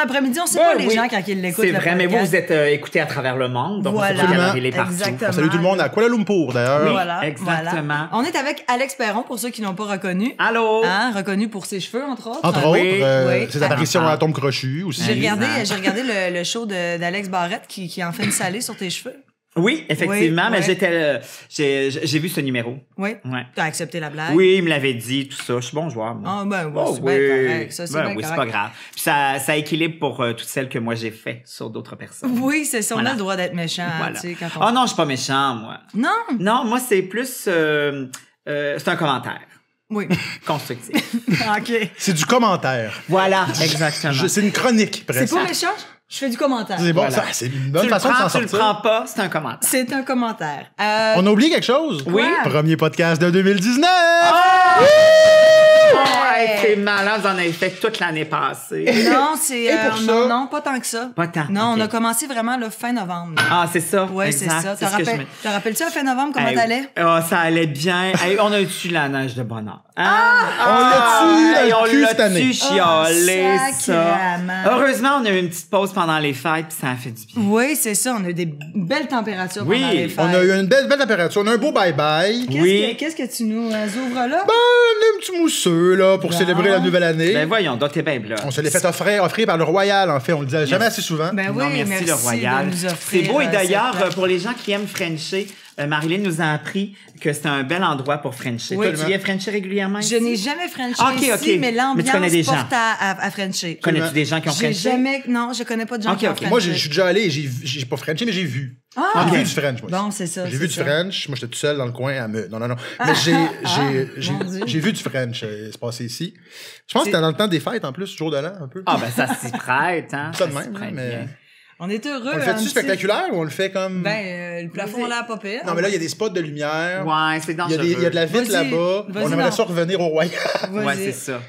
après-midi, on sait pas les gens quand ils l'écoutent. C'est vrai, mais vous êtes écoutés à travers le monde, donc voilà. il est partout. Exactement. Salut tout le monde à Kuala Lumpur, d'ailleurs. Oui, Voilà, exactement. voilà. On est avec Alex Perron, pour ceux qui n'ont pas reconnu. Allô? Hein, reconnu pour ses cheveux, entre autres. Entre autres, oui. ses apparitions à Tombe Crochu aussi. J'ai regardé le show d'Alex Barrette qui en fait une salée sur tes cheveux. Oui, effectivement, Oui, mais j'ai vu ce numéro. Oui. Ouais. T'as accepté la blague. Oui, il me l'avait dit, tout ça. Je suis bon joueur, moi. Ah, ben, ouais, Oh, c'est bien correct. Ça, c'est bien oui, correct. c'est pas grave. Puis ça équilibre pour toutes celles que moi j'ai fait sur d'autres personnes. Oui, c'est ça. On Voilà. a le droit d'être méchant, Voilà. tu sais, quand on... Oh non, je suis pas méchant, moi. Non! Non, moi, c'est plus... c'est un commentaire Oui. constructif. OK. C'est du commentaire. Voilà, exactement. C'est une chronique, C'est presque. pas méchant? Je fais du commentaire. C'est bon, Voilà. ça, c'est une bonne Tu le façon de s'en prends, tu le sortir. prends pas, c'est un commentaire. C'est un commentaire. On a oublié quelque chose? Oui. Premier podcast de 2019! Ouais, c'est malin, vous en avez fait toute l'année passée. Non, c'est... Et pour ça- non, pas tant que ça. Pas tant, Non, ok. on a commencé vraiment le fin novembre. Ah, c'est ça. Oui, c'est exact, ça. c'est ce que je me- Te rappelles-tu, à fin novembre, comment Hey, t'allais? ça allait bien. Hey, on a eu la neige de bonheur. On l'a-tu dans le cul cette année? On l'a-tu chialé, Oh, ça. sacrément. Heureusement, on a eu une petite pause pendant les fêtes, puis ça a fait du bien. Oui, c'est ça. On a eu des belles températures Oui, pendant les fêtes. On a eu une belle température. On a un beau bye-bye. Qu'est-ce que tu nous ouvres là? On a un petit mousseux, là, pour Bon. célébrer la nouvelle année. Ben voyons, donc t'es bien blanc. On se l'est fait offrir par le Royal, en fait. On le disait jamais assez souvent. Ben oui, Non, merci, le Royal. de nous offrir, C'est beau, et d'ailleurs, cette- pour les gens qui aiment Frencher, Marilyn nous a appris que c'est un bel endroit pour Frencher. Oui. Toi, tu viens Frencher régulièrement Je ici? n'ai jamais Frenché Ok, ici, ok. mais Mais tu l'ambiance connais des gens. porte à Frencher. Connais-tu des gens qui ont J'ai Frenché? jamais... Non, je connais pas de gens Ok, qui ont ok. Frenché. Moi, je suis déjà allé et j'ai pas Frenché, mais j'ai vu. Ah! J'ai vu du French, moi. Bon, c'est ça. J'ai c'est vu du ça. French. Moi, j'étais tout seul dans le coin à me... Non. Mais mon Dieu. j'ai vu du French se passer ici. Je pense que c'était dans le temps des fêtes, en plus, jour de l'an, un peu. Ah, ben ça s'y prête, hein? Ça de s'y même, prête mais... bien. On est heureux. On le un fait-tu petit- spectaculaire ou on le fait comme... Ben, le plafond là, pas pire. Non, mais là, il y a des spots de lumière. Ouais, c'est Il y, a dangereux. il y a de la vitre Vas-y. là-bas. Vas-y, On aimerait non. ça revenir au Royal. Vas-y. Ouais, c'est ça.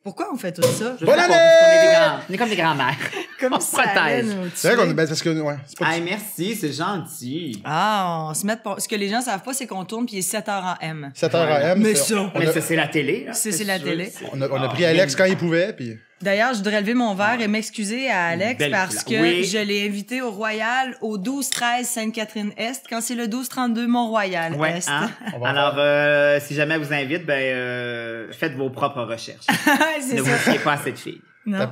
Pourquoi on fait tout ça? Je Bonne sais pas, année! parce qu'on est comme des grands-mères. Comme On ça protège. allait nous C'est vrai tuer. parce que, ouais, c'est pas Hey, merci, c'est gentil. Ah, on se met... Ce que les gens savent pas, c'est qu'on tourne puis il est 7 h en M. 7h AM. Mais c'est- ça. on Mais a- ça, c'est la télé. Là. C'est la sûr, télé. c'est- On a Ah, pris Alex bien. quand il pouvait, puis... D'ailleurs, je voudrais lever mon verre et m'excuser à Alex Belle parce que couleur. Oui. je l'ai invité au Royal au 12-13 Sainte-Catherine-Est quand c'est le 12-32 Mont-Royal Ouais, Est. hein? On va Alors, si jamais elle vous invite, faites vos propres recherches. c'est Ne ça. vous fiez pas à cette fille. Non,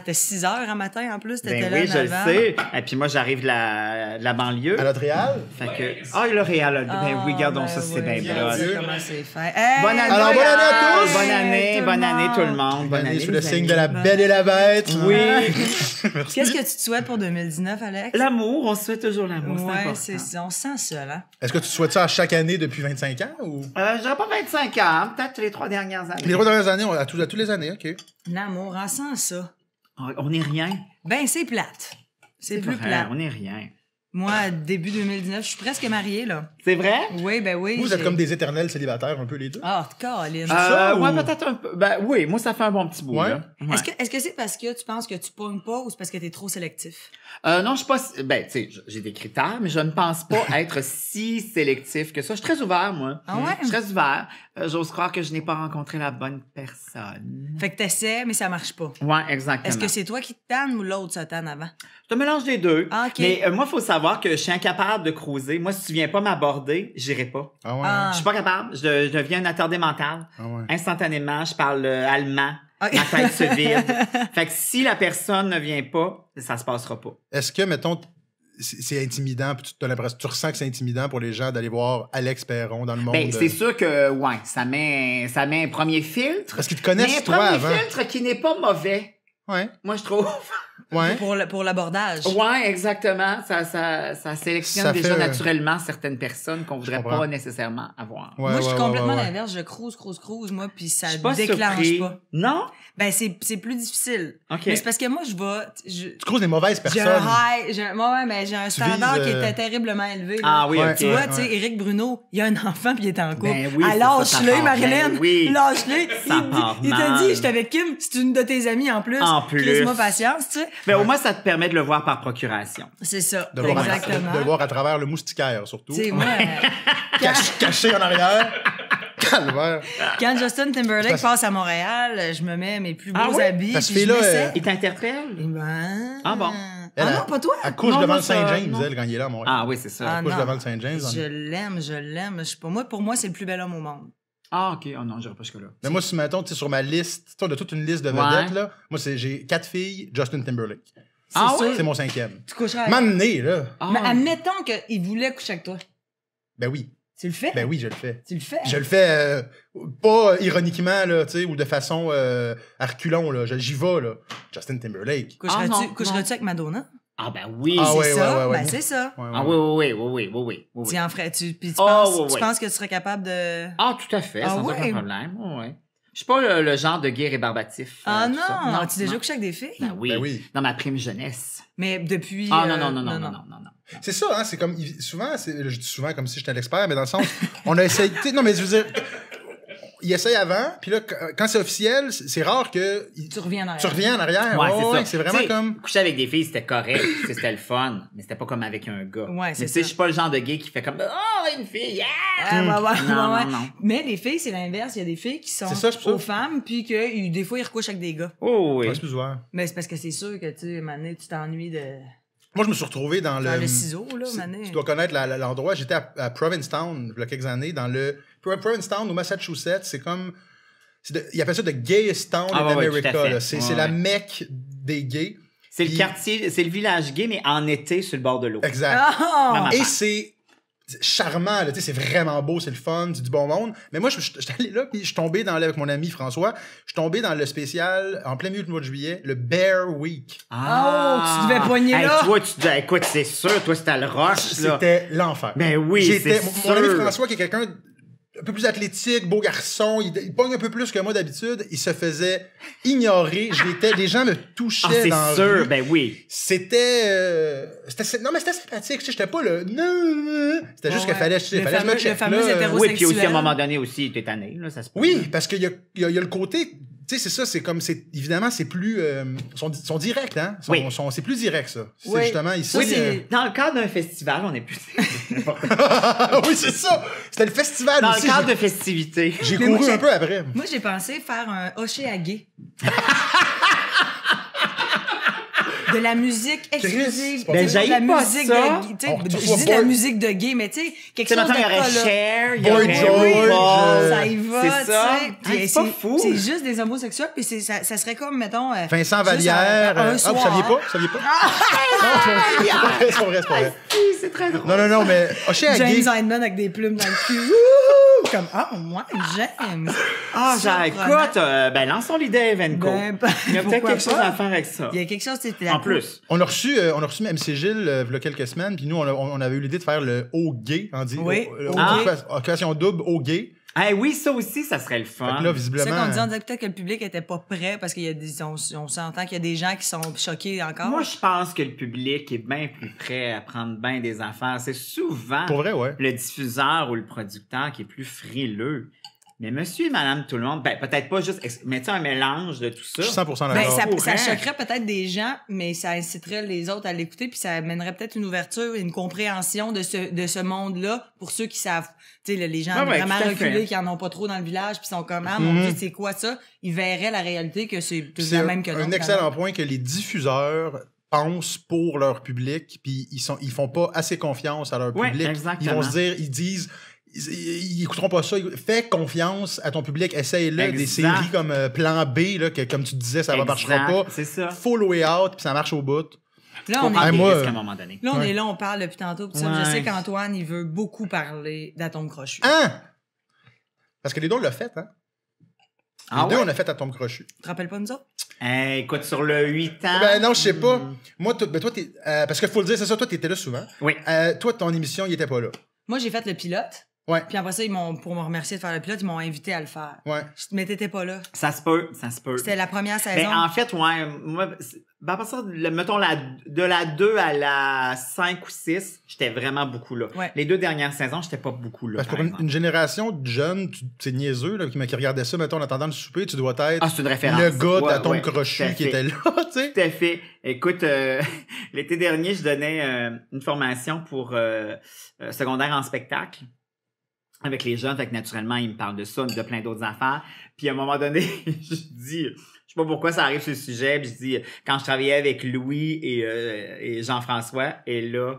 t'es 6 heures un matin en plus, t'étais Ben là oui, en je le avant. sais. Et puis moi, j'arrive de la banlieue. À notre Réal. Fait que... Ah, le Réal. Ben oui, regardons ça, c'est bien regarde blood. comment c'est fait. Hey! Bonne année! Alors, bonne année à tous! Bonne année tout le monde. Bonne année sous les le signe amis. de la belle et la bête. Oui. Qu'est-ce que tu te souhaites pour 2019, Alex? L'amour, on se fait toujours l'amour, c'est Ouais, important. c'est ça. On se sent seul, hein? Est-ce que tu souhaites ça à chaque année depuis 25 ans ou... Je dirais pas 25 ans, peut-être les 3 dernières années. Les 3 dernières années, à toutes les années, OK. L'amour, on sent ça. On n'est rien. Ben, c'est plate. C'est plus vrai, plate. on n'est rien. Moi, début 2019, je suis presque mariée, là. C'est vrai? Oui, ben oui. Vous êtes comme des éternels célibataires, un peu les deux. Ah, Caroline. ça, ou- Ouais, peut-être un peu. Ben oui, moi, ça fait un bon petit bout, Ouais. là. Ouais. Est-ce que c'est parce que tu penses que tu pognes pas ou c'est parce que t'es trop sélectif? Non, je suis pas... Ben, tu sais, j'ai des critères, mais je ne pense pas être si sélectif que ça. Je suis très ouvert, moi. Ah ouais? Je suis très ouvert. J'ose croire que je n'ai pas rencontré la bonne personne. Fait que t'essaies, mais ça marche pas. Ouais, exactement. Est-ce que c'est toi qui te tannes ou l'autre se tanne avant? Je te mélange les deux. Ah, ok. Mais moi, il faut savoir que je suis incapable de cruiser. Moi, si tu viens pas m'aborder, j'irai pas. Ah ouais. Ah. Je suis pas capable. Je deviens un attardé mental. Ah ouais. Instantanément, je parle allemand. Ok. Ma tête se vide. Fait que si la personne ne vient pas, ça se passera pas. Est-ce que, mettons, c'est intimidant, puis tu ressens que c'est intimidant pour les gens d'aller voir Alex Perron dans le monde? Ben, c'est sûr que, ouais, ça met un premier filtre. Parce qu'ils te Mais connaissent, un toi, premier avant. filtre qui n'est pas mauvais. Ouais. Moi, je trouve. Ouais. Pour l'abordage. Ouais, exactement. Ça sélectionne Ça déjà fait- naturellement certaines personnes qu'on voudrait comprends. pas nécessairement avoir. Ouais, Moi, je suis ouais, complètement ouais. l'inverse. Je cruise, moi, puis ça Je suis pas déclenche surpris. pas. Non? Ben, c'est plus difficile. OK. Mais c'est parce que moi, je Tu croises des mauvaises j'ai un personnes. high, mais j'ai un standard vises, qui était terriblement élevé. là. Ah oui, Ouais. OK. Tu vois, Ouais. tu sais, Éric Bruno, il a un enfant puis il est en couple. Ben oui, Alors, c'est ça, ça lâche-le, part Marilyn. bien, oui. Lâche-le. Ça part Il t'a mal. dit, j'étais avec Kim, c'est une de tes amies en plus. En plus. Laisse-moi patience, tu sais. Mais au moins, ça te permet de le voir par procuration. C'est ça. De voir, Exactement. de voir à travers le moustiquaire, surtout. Tu sais, moi, Caché en arrière. Calvaire. Quand Justin Timberlake passe à Montréal, je me mets mes plus beaux Ah oui? habits. Parce que puis je fille-là, m'essaie. Il t'interpelle? Eh ben... Ah bon. Ah non, pas toi? Elle couche Non, devant moi, le Saint-James, non. elle, quand il est là à Montréal. Ah oui, c'est ça. Ah, Elle couche non. devant le Saint-James. Je l'aime. Je sais pas. Pour moi, c'est le plus bel homme au monde. Ah, OK. Oh non, j'irai pas jusque-là. Mais moi, si mettons, tu sais, sur ma liste, tu sais, on a toute une liste de vedettes, là. Moi, j'ai 4 filles, Justin Timberlake. Ah sûr. oui? C'est mon 5e. Tu coucheras avec... Mané, là. Ah. Mais admettons qu'il voulait coucher avec toi. Ben oui. Tu le fais? Ben oui, je le fais. Tu le fais? Je le fais pas ironiquement, là, tu sais, ou de façon à reculons, là. J'y vais, là. Justin Timberlake. Ah, non, Coucherais-tu avec Madonna? Ah ben oui. Ah C'est ouais, ça? ouais. Ben c'est ça. Ouais, ouais. Ah oui. Tu en ferais... Puis tu Oh, penses, oui, tu oui. penses que tu serais capable de... Ah, tout à fait, Ah sans ouais? aucun problème. Ouais. Je suis pas le genre de gay rébarbatif. Ah tout ça. non! As-tu déjà couché avec des filles? Ben oui. Ben oui. Dans ma prime jeunesse. Mais depuis... Ah non. C'est ça, hein, c'est comme, souvent, je dis souvent comme si j'étais l'expert, mais dans le sens, on a essayé, tu sais, non, mais je veux dire, il essaye avant, puis là, quand c'est officiel, c'est rare que Tu reviens en arrière. tu reviens en arrière. Ouais, Ouais, c'est ça. c'est vraiment T'sais, comme... coucher avec des filles, c'était correct, c'était le fun, mais c'était pas comme avec un gars. Ouais, c'est mais tu sais, ça. je suis pas le genre de gay qui fait comme oh, une fille, yeah! Ah, ouais. Non. Mais les filles, c'est l'inverse. Il y a des filles qui sont C'est ça, je trouve. aux femmes, puis que des fois, ils recouchent avec des gars. Oh oui. Ouais, c'est plus ouvert. Mais c'est parce que c'est sûr que, tu sais, Mané, tu t'ennuies de Moi, je me suis retrouvé dans faire le... le ciseau, là, c'est- Mané. Tu dois connaître l'endroit. J'étais à Provincetown, il y a quelques années, dans le... Provincetown, au Massachusetts, c'est comme... Ils appellent ça the gayest town Ah, in ouais, America. tout à fait. Là. C'est Ouais, la ouais. mecque des gays. C'est le Puis- quartier, c'est le village gay, mais en été sur le bord de l'eau. Exact. Ah! Maman. Et c'est charmant, là, tu sais, c'est vraiment beau, c'est le fun, c'est du bon monde. Mais moi, j'étais allé là, puis je suis tombé avec mon ami François, je suis tombé dans le spécial, en plein milieu du mois de juillet, le Bear Week. Oh, tu devais poigner là. Toi, écoute, c'est sûr, toi, c'était le rush, là. C'était l'enfer. Ben oui, J'étais, c'est mon ami sûr. François, qui est quelqu'un un peu plus athlétique, beau garçon, il pogne un peu plus que moi d'habitude, il se faisait ignorer. Les gens me touchaient Ah, dans la c'est sûr, rue. ben oui. Non, mais c'était sympathique. Tu sais, j'étais pas le... C'était juste Ouais. qu'il fallait, je Le me fameux- check le fameux là. hétéro- Oui, puis aussi, à un sexuel. moment donné aussi, t'es tanné, là, ça se peut. Oui, parce qu'il y a le côté... Tu sais, c'est ça, c'est comme... Évidemment, c'est plus... sont directs, hein? Oui. C'est plus direct, ça. C'est Oui. justement ici... Ça, c'est- Dans le cadre d'un festival, on est plus... oui, c'est ça! C'était le festival Dans aussi. le cadre de festivités. J'ai Mais moi, couru j'ai- un peu après. Moi, j'ai pensé faire un hocher à gay. De la musique exclusive. c'est pas Tu sais, Ben, de la j'haïs pas musique ça. de... Tu sais, On je reçoit dis de la Boy- musique de gay, mais tu sais, quelque Tu sais, chose maintenant, de il y aurait pas, là. Cher, il y Boy aurait George, RuPaul. Ça y va, C'est tu ça. sais. Puis, C'est pas fou. C'est juste des homosexuels, puis ça serait comme, mettons... Vincent juste Vallière. un Vous soir. saviez pas? Vous saviez pas? Non, c'est pas vrai, c'est pas vrai. Si, c'est très drôle. Non, mais Hocher à gay... James Hyndman avec des plumes dans le cul. Wouhou! Comme, ah, moi, j'aime. Ah, Surprenant. écoute, ben, lançons l'idée, Evenco. Ben, Il y a peut-être pourquoi quelque chose pas? à faire avec ça. Il y a quelque chose, c'était En plus. On a reçu MC Gilles il y a quelques semaines, puis nous, on avait eu l'idée de faire le haut gay, on dit. Oui, Occupation double au gay. Eh oui, ça aussi, ça serait le Fait fun. que là, C'est visiblement. ça qu'on disait, on disait peut-être que le public était pas prêt parce qu'il y a on s'entend qu'il y a des gens qui sont choqués encore. Moi, je pense que le public est bien plus prêt à prendre bien des affaires. C'est souvent Pour vrai, ouais. le diffuseur ou le producteur qui est plus frileux. Mais monsieur et madame tout le monde, ben, peut-être pas juste, mais tu sais, un mélange de tout ça. Je suis 100% Ben, d'accord. ça pourrait. choquerait peut-être des gens, mais ça inciterait les autres à l'écouter, puis ça amènerait peut-être une ouverture, une compréhension de ce monde-là pour ceux qui savent, tu sais, les gens Ouais, ouais, vraiment tout à fait. reculés qui en ont pas trop dans le village, puis sont comme ah mon Dieu, c'est quoi ça? Ils verraient la réalité que c'est tout C'est la même que nous. un excellent point que les diffuseurs pensent pour leur public, puis ils font pas assez confiance à leur Ouais, public. exactement. Ils vont se dire, ils disent, ils écouteront pas ça. Fais confiance à ton public, essaye-le. Exact. Des séries comme Plan B, là, que comme tu disais, ça ne marchera Exact, pas. c'est ça. Full way out, puis ça marche au bout. Là, Faut on prendre est, des moi, risques à un moment donné. là, on Ouais. est là, on parle depuis tantôt, puis ça, je Ouais. sais qu'Antoine, il veut beaucoup parler d'Atome Crochu. Hein? Parce que les deux, on l'a fait, hein? Ah Les deux, ouais? on a fait Atome Crochu. Tu te rappelles pas nous autres? Écoute, sur le 8 ans. Ben non, je sais pas. Moi, ben, toi, t'es... parce qu'il faut le dire, c'est ça, toi, t'étais là souvent. Oui. Toi, ton émission, il était pas là. Moi, j'ai fait le pilote. Ouais. Puis après ça, pour me remercier de faire le pilote, ils m'ont invité à le faire. Ouais. Mais t'étais pas là. Ça se peut, ça se peut. C'était la première Ben, saison. en fait, ouais, moi, ben, à partir de, mettons, de la 2 à la 5 ou 6, j'étais vraiment beaucoup là. Ouais. Les 2 dernières saisons, j'étais pas beaucoup là. Parce que par pour exemple. une génération de jeunes, c'est niaiseux, là, qui regardait ça, mettons, en attendant le souper, tu dois être Ah, c'est une référence. le gars Ouais, d'Atome ouais, Crochu tout à qui fait. était là, tu sais. Tout à fait. Écoute, l'été dernier, je donnais une formation pour secondaire en spectacle. avec les jeunes. Fait que naturellement, ils me parlent de ça, de plein d'autres affaires. Puis à un moment donné, je dis, je sais pas pourquoi ça arrive sur le sujet, puis je dis, quand je travaillais avec Louis et Jean-François, et là,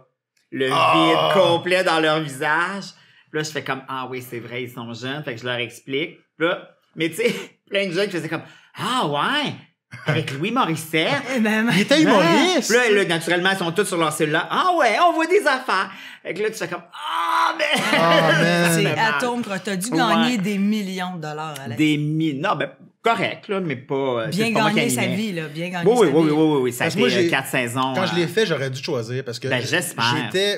le vide complet dans leur visage. Puis là, je fais comme, ah oui, c'est vrai, ils sont jeunes. Fait que je leur explique. Puis là, mais tu sais, plein de jeunes qui faisaient comme, ah ouais, avec Louis Morissette. Il était humoriste! Puis là, naturellement, ils sont tous sur leur cellulaire. Ah ouais, on voit des affaires. Fait que là, tu fais comme, ah, mais... man. C'est Atome Croche. T'as dû gagner des millions de dollars, Alex. Non, ben, correct, là, mais pas... Bien c'est pas moi qui gagner sa animais. vie, là. Bien gagner Oui, sa oui, vie. oui. Ça a Parce que moi, été j'ai- 4 saisons. Quand je l'ai fait, j'aurais dû choisir parce que Ben, j'espère.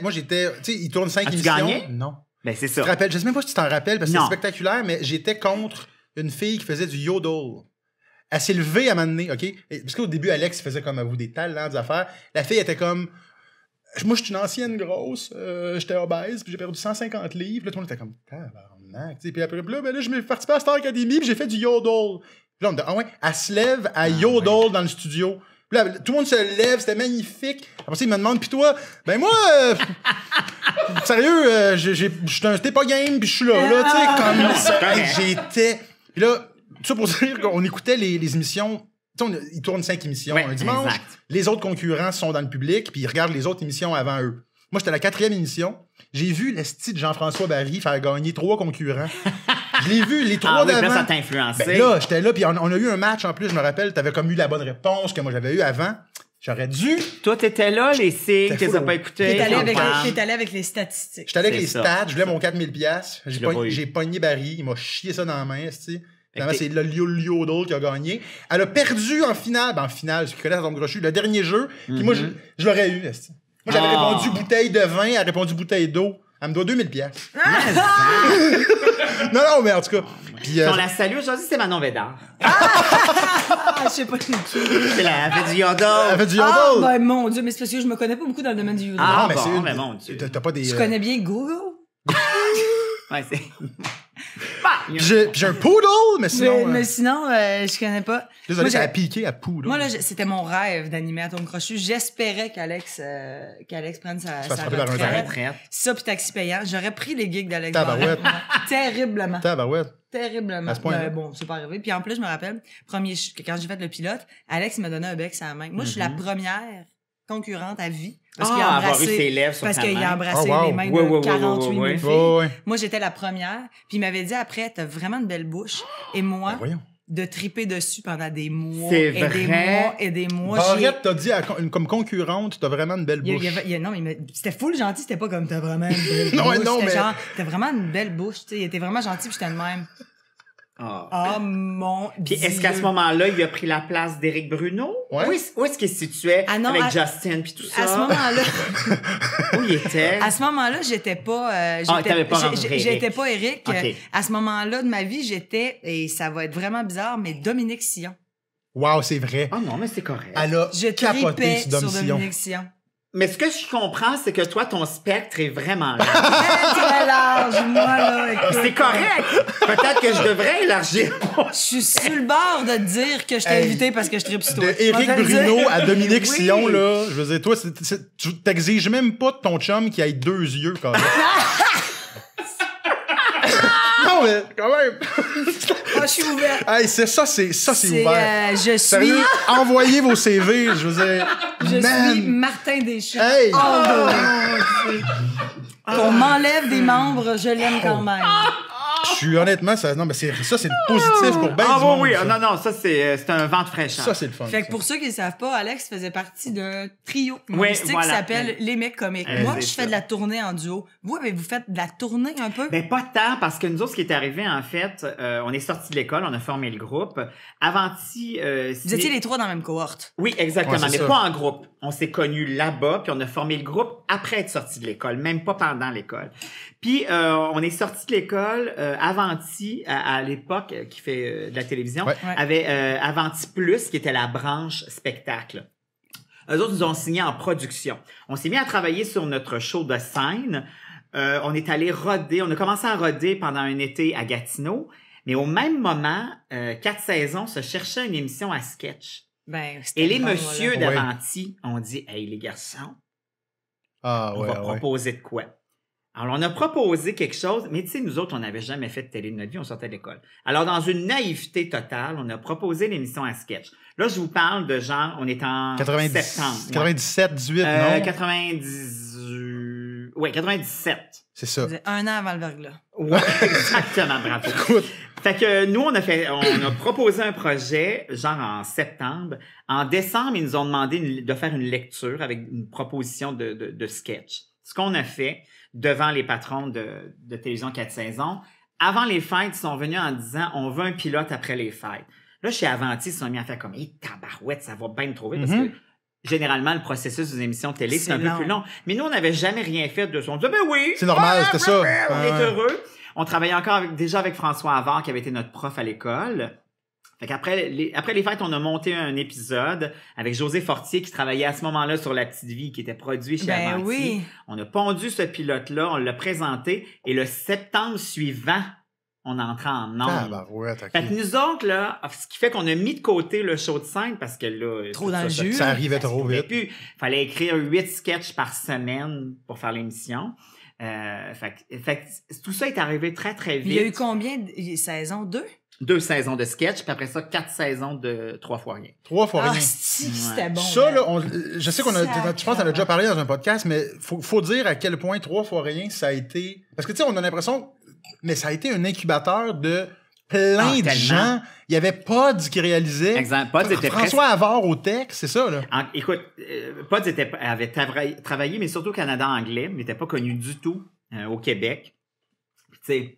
j'étais, tu sais, il tourne 5 As-tu émissions. gagné? Non. Ben, c'est Tu ça. te rappelles, je sais même pas si tu t'en rappelles parce que Non. c'est spectaculaire, mais j'étais contre une fille qui faisait du yodel. Elle s'est levée à un moment donné, OK? Parce qu'au début, Alex faisait comme à vous des talents, des affaires. La fille était comme... Moi, je suis une ancienne grosse, j'étais obèse, puis j'ai perdu 150 livres. Là, tout le monde était comme, tabarnak. Tu sais, puis après, là, ben là, je m'ai participé à Star Academy, puis j'ai fait du yodel. Puis là, on me dit, ah ouais, elle se lève à yodel dans le studio. Puis là, tout le monde se lève, c'était magnifique. Après ça, il me demande, puis toi, ben moi, sérieux, j'étais pas game, puis je suis là, tu sais, comme ça. Hey, j'étais... Puis là, tout ça pour dire qu'on écoutait les émissions... Tu sais, ils tournent 5 émissions Ouais, un dimanche. exact. Les autres concurrents sont dans le public, puis ils regardent les autres émissions avant eux. Moi, j'étais à la 4e émission. J'ai vu l'esti de Jean-François Barry faire gagner 3 concurrents. Je l'ai vu, les 3 Ah oui, puis là, d'avant. ça t'a influencé. Ben là, j'étais là, puis on a eu un match en plus, je me rappelle, t'avais comme eu la bonne réponse que moi j'avais eu avant. J'aurais dû. Toi, t'étais là, les signes, C'était tu les as fou. pas écoutés. T'es allé, j'en avec, parle. t'es allé avec les statistiques. J'étais allé avec C'est les ça. stats, je voulais mon 4000$. l'ai pas eu. J'ai pogné Barry, il m'a chié ça dans la main, esti. Finalement, t'es- c'est le Liodol qui a gagné. Elle a perdu en finale. Ben, en finale, ceux qui connaissent Tom Crochu, le dernier jeu. Puis moi, je l'aurais eu, esti. Moi, j'avais Ah. répondu bouteille de vin, elle a répondu bouteille d'eau. Elle me doit 2000$. Non, mais en tout cas. Puis, On la salue aujourd'hui, c'est Manon Védard. Ah, je sais pas c'est qui. C'est la elle fait du yodel. elle fait du Ah, Yodel. ben mon Dieu, mais c'est parce que je me connais pas beaucoup dans le domaine du yoga. Ah, mais bon, c'est une- mais mon Dieu. T'as pas des. Je connais bien Google. Ouais, c'est... Bah, Puis j'ai un poodle, mais sinon. Mais sinon, je connais pas. Désolé, Moi, ça a j'ai- piqué à poudre. Moi, là, c'était mon rêve d'animer Atome Crochu. J'espérais qu'Alex prenne sa fasse frapper par un retraite. retraite. Ça, puis taxi payant. J'aurais pris les gigs d'Alex Tabarouette. Barrette. Terriblement. Tabarouette. Terriblement. À ce point-là. Ben, bon, c'est pas arrivé. Puis en plus, je me rappelle, quand j'ai fait le pilote, Alex il m'a donné un bec sur la main. Moi, je suis la première concurrente à vie. Parce qu'il a Ah, avoir eu embrassé, ses lèvres sur parce ta qu'il main. a embrassé Oh, wow. les mains Ouais, de ouais, 48 000 ouais. filles. Ouais. Moi, j'étais la première. Puis il m'avait dit après, t'as vraiment une belle bouche. Et moi, Ben, voyons. de triper dessus pendant des mois. C'est et des vrai? mois et des mois. J'y ai- Barrette t'a dit comme concurrente, t'as vraiment une belle il y a- bouche. il y avait- il y a- non, mais c'était full gentil, c'était pas comme t'as vraiment une belle Non, bouche. non, C'était mais- genre, t'as vraiment une belle bouche, tu sais. Il était vraiment gentil, puis j'étais de même. Ah. Ah, mon Puis est-ce qu'à ce Dieu. moment-là, il a pris la place d'Éric Bruno? Ouais. Où est-ce qu'il se situait Ah non, avec à- Justin puis tout ça? À ce moment-là, Où il était? à ce moment-là, j'étais pas. t'avais pas rencontré j'étais Eric. pas Eric. Ok. À ce moment-là de ma vie, j'étais, et ça va être vraiment bizarre, mais Dominique Sillon. Wow, c'est vrai. Ah non, mais c'est correct. Elle a Je capoté tripais sur sur Dom Sillon. Dominique Sillon. Mais ce que je comprends, c'est que toi, ton spectre est vraiment là. Très large, moi, là. écoute. C'est correct. Peut-être que je devrais élargir. Je suis sur le bord de te dire que je t'ai Hey, invité parce que je tripe sur toi. De Éric On va te le Bruno dire. à Dominique Oui. Sillon, là, je veux dire, toi, tu t'exiges même pas de ton chum qui ait 2 yeux, quand même. Non, mais quand même. Ah, je suis ouverte. Hey, c'est ouvert. Je Sérieux, suis, envoyez vos CV, je veux dire. je man. suis Martin Deschamps. Hey. Qu'on m'enlève des membres, je l'aime quand même. Je suis honnêtement, non, mais c'est positif pour ben Ah du monde. oui, ça. non, ça, c'est un vent de fraîcheur. Ça, c'est le fun. Fait que ça. pour ceux qui ne savent pas, Alex faisait partie d'un trio Oui, humoristique voilà. qui s'appelle Les Mecs Comiques. Eh, Moi, c'est je fais ça. de la tournée en duo. Vous, avez-vous fait de la tournée un peu? Ben, pas tant, parce que nous autres, ce qui est arrivé, en fait, on est sortis de l'école, on a formé le groupe. Avant-ci... Vous étiez les trois dans la même cohorte. Oui, exactement, Ouais, c'est mais ça. pas en groupe. On s'est connus là-bas, puis on a formé le groupe après être sortis de l'école, même pas pendant l'école. Puis on est sortis de l'école, Avanti, à l'époque, qui fait de la télévision, Ouais. Ouais. avait Avanti Plus, qui était la branche spectacle. Eux autres nous ont signé en production. On s'est mis à travailler sur notre show de scène. On est allé roder, on a commencé à roder pendant un été à Gatineau, mais au même moment, 4 saisons se cherchait une émission à sketch. Ben, c'était Et les bon, messieurs voilà. d'Avanti ont dit « Hey, les garçons, Ah, on ouais, va ouais. proposer de quoi? » Alors, on a proposé quelque chose, mais tu sais, nous autres, on n'avait jamais fait de télé de notre vie, on sortait de l'école. Alors, dans une naïveté totale, on a proposé l'émission à sketch. Là, je vous parle de genre, on est en septembre. 97, 18, non? 97. C'est ça. Vous êtes 1 an avant le verglas. Ouais, exactement, bravo. Écoute, Fait que nous, on a proposé un projet, genre en septembre. En décembre, ils nous ont demandé de faire une lecture avec une proposition de sketch. Ce qu'on a fait devant les patrons de Télévision 4 saisons. Avant les fêtes, ils sont venus en disant « On veut un pilote après les fêtes ». Là, chez Avanti, ils se sont mis à faire comme « Hé, tabarouette, ça va bien trop vite. Parce que généralement, le processus des émissions de télé, c'est un peu plus long. Mais nous, on n'avait jamais rien fait de ça. On disait « Ben oui! » c'est normal, c'était ça. On est heureux. On travaillait encore déjà avec François Havard, qui avait été notre prof à l'école. Fait qu'après les fêtes, on a monté un épisode avec José Fortier, qui travaillait à ce moment-là sur La Petite Vie, qui était produit chez Avanti. Oui. On a pondu ce pilote-là, on l'a présenté, et le septembre suivant, on entrait en ondes. Tabarouette, ok. Fait que nous autres, là, ce qui fait qu'on a mis de côté le show de scène, parce que là... Trop dans le jus. Ça arrivait trop vite. Il fallait écrire 8 sketchs par semaine pour faire l'émission. Fait que tout ça est arrivé très, très vite. Il y a eu combien de saisons? 2? 2 saisons de sketch, puis après ça, 4 saisons de 3 fois rien. 3 fois rien. Ah, c'était bon. Ça, man. là, je sais qu'on a, je pense qu'on a déjà parlé dans un podcast, mais faut dire à quel point 3 fois rien, ça a été, parce que tu sais, on a l'impression, mais ça a été un incubateur de plein de tellement. gens. Il y avait Pods qui réalisait. Exemple, Pods était François Havard au texte, c'est ça, là. Écoute, Pods avait travaillé, mais surtout au Canada anglais, mais n'était pas connu du tout au Québec. Tu sais,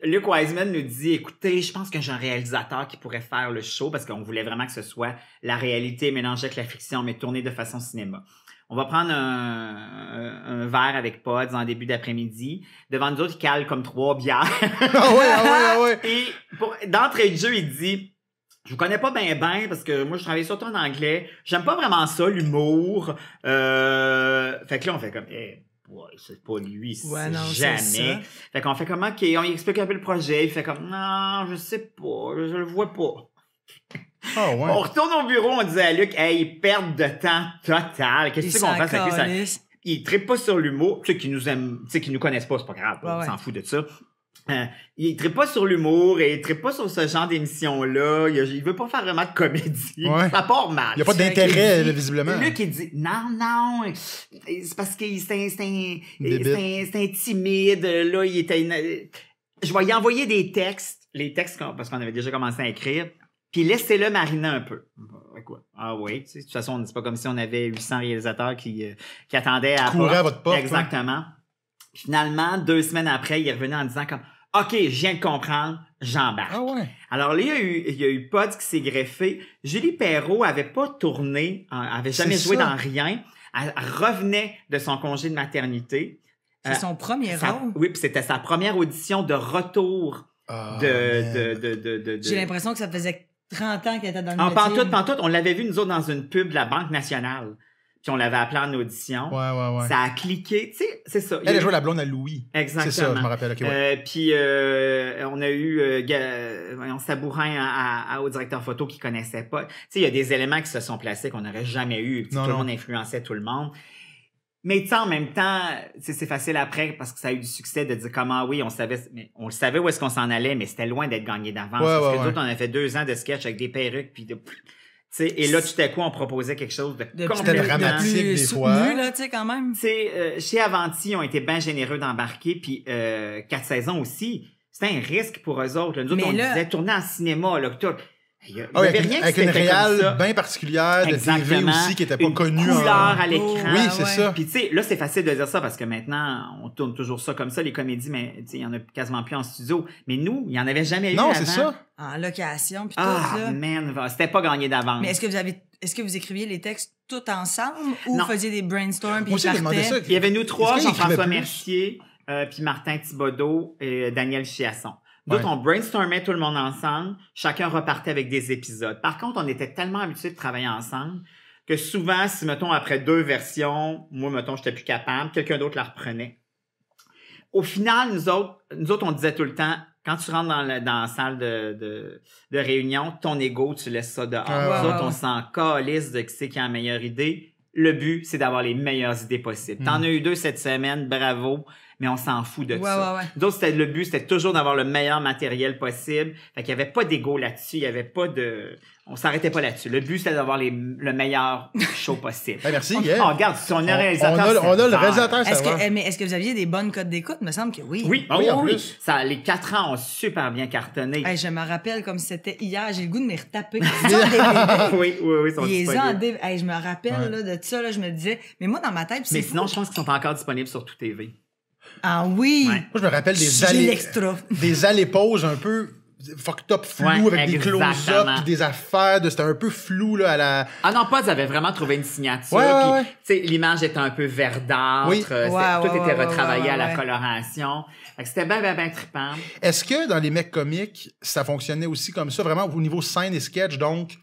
Luc Wiseman nous dit, écoutez, je pense que j'ai un réalisateur qui pourrait faire le show, parce qu'on voulait vraiment que ce soit la réalité mélangée avec la fiction, mais tournée de façon cinéma. On va prendre un verre avec Pods en début d'après-midi. Devant nous autres, il cale comme 3 bières. Ah ouais. Et d'entrée de jeu, il dit, je vous connais pas bien parce que moi, je travaille surtout en anglais. J'aime pas vraiment ça, l'humour. Fait que là, on fait comme, ouais, c'est pas lui, Ouais, non, jamais. c'est ça. Fait qu'on fait comme, OK, on lui explique un peu le projet. Il fait comme, non, je sais pas, je le vois pas. Ah ouais. On retourne au bureau, on dit à Luc, hey, perte de temps total. Qu'est-ce qu'on fasse avec ça? Il trippe pas sur l'humour. Tu sais, qu'ils nous aiment, tu sais, qu'ils nous connaissent pas, c'est pas grave. On s'en fout de ça. Il trippe pas sur l'humour et il trippe pas sur ce genre d'émission-là. Il veut pas faire vraiment de comédie. Ouais. Ça part mal. Il n'y a pas d'intérêt, visiblement. Luc, il dit, non, c'est parce que c'est un timide. Là, il était... Je vais y envoyer des textes, les textes, parce qu'on avait déjà commencé à écrire, puis laissez-le mariner un peu. Quoi? Ah oui, tu sais, de toute façon, c'est pas comme si on avait 800 réalisateurs qui attendaient à... Couraient à votre porte. Exactement. Hein? Finalement, 2 semaines après, il est revenu en disant comme, OK, je viens de comprendre, j'embarque. Ah ouais. Alors là, il y a eu Pods qui s'est greffé. Julie Perrault avait pas tourné, avait jamais joué dans rien. Elle revenait de son congé de maternité. C'est son premier rôle. Oui, puis c'était sa première audition de retour de J'ai l'impression que ça faisait 30 ans qu'elle était dans le métier. Pantoute, on l'avait vu, nous autres, dans une pub de la Banque nationale. Puis on l'avait appelé en audition. Ouais. Ça a cliqué. Tu sais, c'est ça. Elle a joué la blonde à Louis. Exactement. C'est ça, je me rappelle. Okay, ouais. Puis on a eu Sabourin au directeur photo qui connaissait pas. Tu sais, il y a des éléments qui se sont placés qu'on n'aurait jamais eu. Tout le monde influençait tout le monde. Mais tu sais, en même temps, c'est facile après parce que ça a eu du succès de dire comment oui, on le savait où est-ce qu'on s'en allait, mais c'était loin d'être gagné d'avance. Parce que d'autres, on a fait 2 ans de sketch avec des perruques puis et là, tout à coup, on proposait quelque chose de complètement dramatique des fois. Soutenu, là, tu sais, quand même. Chez Avanti, ils ont été bien généreux d'embarquer, puis 4 saisons aussi. C'était un risque pour eux autres. Nous autres, on disait tourner en cinéma, là, tout. Il y avait rien avec une réal bien particulière de TV aussi qui était pas connue. Couleur à l'écran. Oui, c'est ça. Puis tu sais, là c'est facile de dire ça parce que maintenant on tourne toujours ça comme ça les comédies, mais tu sais il y en a quasiment plus en studio. Mais nous, il y en avait jamais eu avant. Non, c'est ça. En location puis tout là. Man, c'était pas gagné d'avance. Mais est-ce que vous écriviez les textes tout ensemble ou vous faisiez des brainstorms puis partaient? Il y avait nous 3, Jean-François Mercier, puis Martin Thibodeau et Daniel Chiasson. D'autres, on brainstormait tout le monde ensemble. Chacun repartait avec des épisodes. Par contre, on était tellement habitués de travailler ensemble que souvent, si, mettons, après 2 versions, moi, mettons, j'étais plus capable, quelqu'un d'autre la reprenait. Au final, nous autres, on disait tout le temps, quand tu rentres dans la salle de réunion, ton ego, tu laisses ça dehors. Nous autres, on s'en calisse de qui c'est qui a la meilleure idée. le but, c'est d'avoir les meilleures idées possibles. T'en as eu 2 cette semaine, bravo, mais on s'en fout de ça. Ouais. D'autres, le but, c'était toujours d'avoir le meilleur matériel possible. Fait qu'il y avait pas d'ego là-dessus, il y avait pas de... On s'arrêtait pas là-dessus. Le but, c'était d'avoir le meilleur show possible. Merci, regarde, si on a un réalisateur... On a le réalisateur, ça va. Est-ce que vous aviez des bonnes cotes d'écoute? Il me semble que oui. Oui, en plus. Ça, les 4 ans ont super bien cartonné. Hey, je me rappelle comme si c'était hier. J'ai le goût de me retaper. oui, ils sont disponibles. Hey, je me rappelle là, de ça. Là, je me disais... Mais moi, dans ma tête... Mais sinon, je pense qu'ils sont encore disponibles sur Tout TV. Ah oui! Moi, je me rappelle des allées-pauses un peu fucked up flou avec des close-ups puis des affaires c'était un peu flou là à la... Ah non, Pods avait vraiment trouvé une signature. Ouais. Tu sais, l'image était un peu verdâtre. Oui. Tout était retravaillé à la coloration. Fait que c'était bien trippant. Est-ce que dans les mecs comiques, ça fonctionnait aussi comme ça, vraiment au niveau scène et sketch, donc...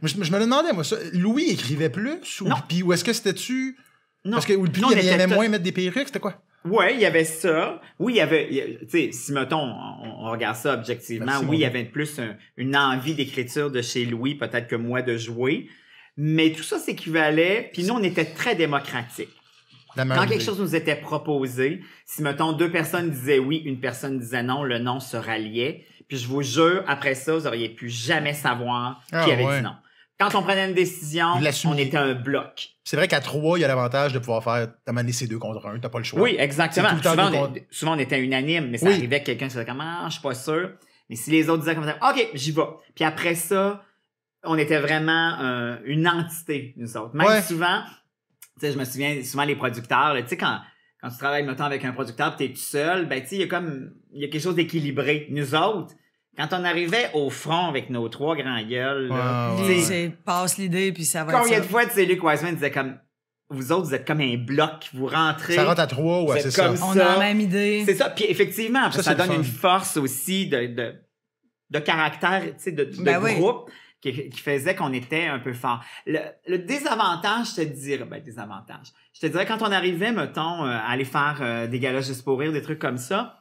Je me demandais, moi, ça. Louis écrivait plus? Ou est-ce que c'était-tu... Non. Parce que Louis, il aimait moins mettre des perruques, c'était quoi? Ouais, il y avait ça. Oui, il y avait, tu sais, si mettons, on regarde ça objectivement, Merci, oui, il y avait plus une envie d'écriture de chez Louis, peut-être que moi de jouer. Mais tout ça s'équivalait, puis nous, on était très démocratiques. Quand quelque chose nous était proposé, si mettons 2 personnes disaient oui, une personne disait non, le non se ralliait. Puis je vous jure, après ça, vous auriez pu jamais savoir qui avait dit non. Quand on prenait une décision, on était un bloc. C'est vrai qu'à 3, il y a l'avantage de pouvoir faire t'amener ces 2 contre 1, t'as pas le choix. Oui, exactement. Souvent, on était unanime, mais ça arrivait que quelqu'un se disait comme je suis pas sûr. Mais si les autres disaient comme ça, OK, j'y vais. Puis après ça, on était vraiment une entité, nous autres. Même souvent, tu sais, je me souviens, souvent les producteurs, tu sais, quand tu travailles mettons avec un producteur, tu es tout seul, ben tu sais, il y a quelque chose d'équilibré. Nous autres, quand on arrivait au front avec nos 3 grands gueules, passe l'idée puis ça va combien de fois, tu sais, Luc Wiseman disait comme, vous autres, vous êtes comme un bloc, vous rentrez. Ça rentre à 3, ouais, c'est ça. On a la même idée. C'est ça. Puis effectivement, ça donne une force aussi de caractère, tu sais, de groupe qui faisait qu'on était un peu fort. Le désavantage, je te dirais, désavantage. Je te dirais, quand on arrivait, mettons, à aller faire des galas juste pour rire, des trucs comme ça,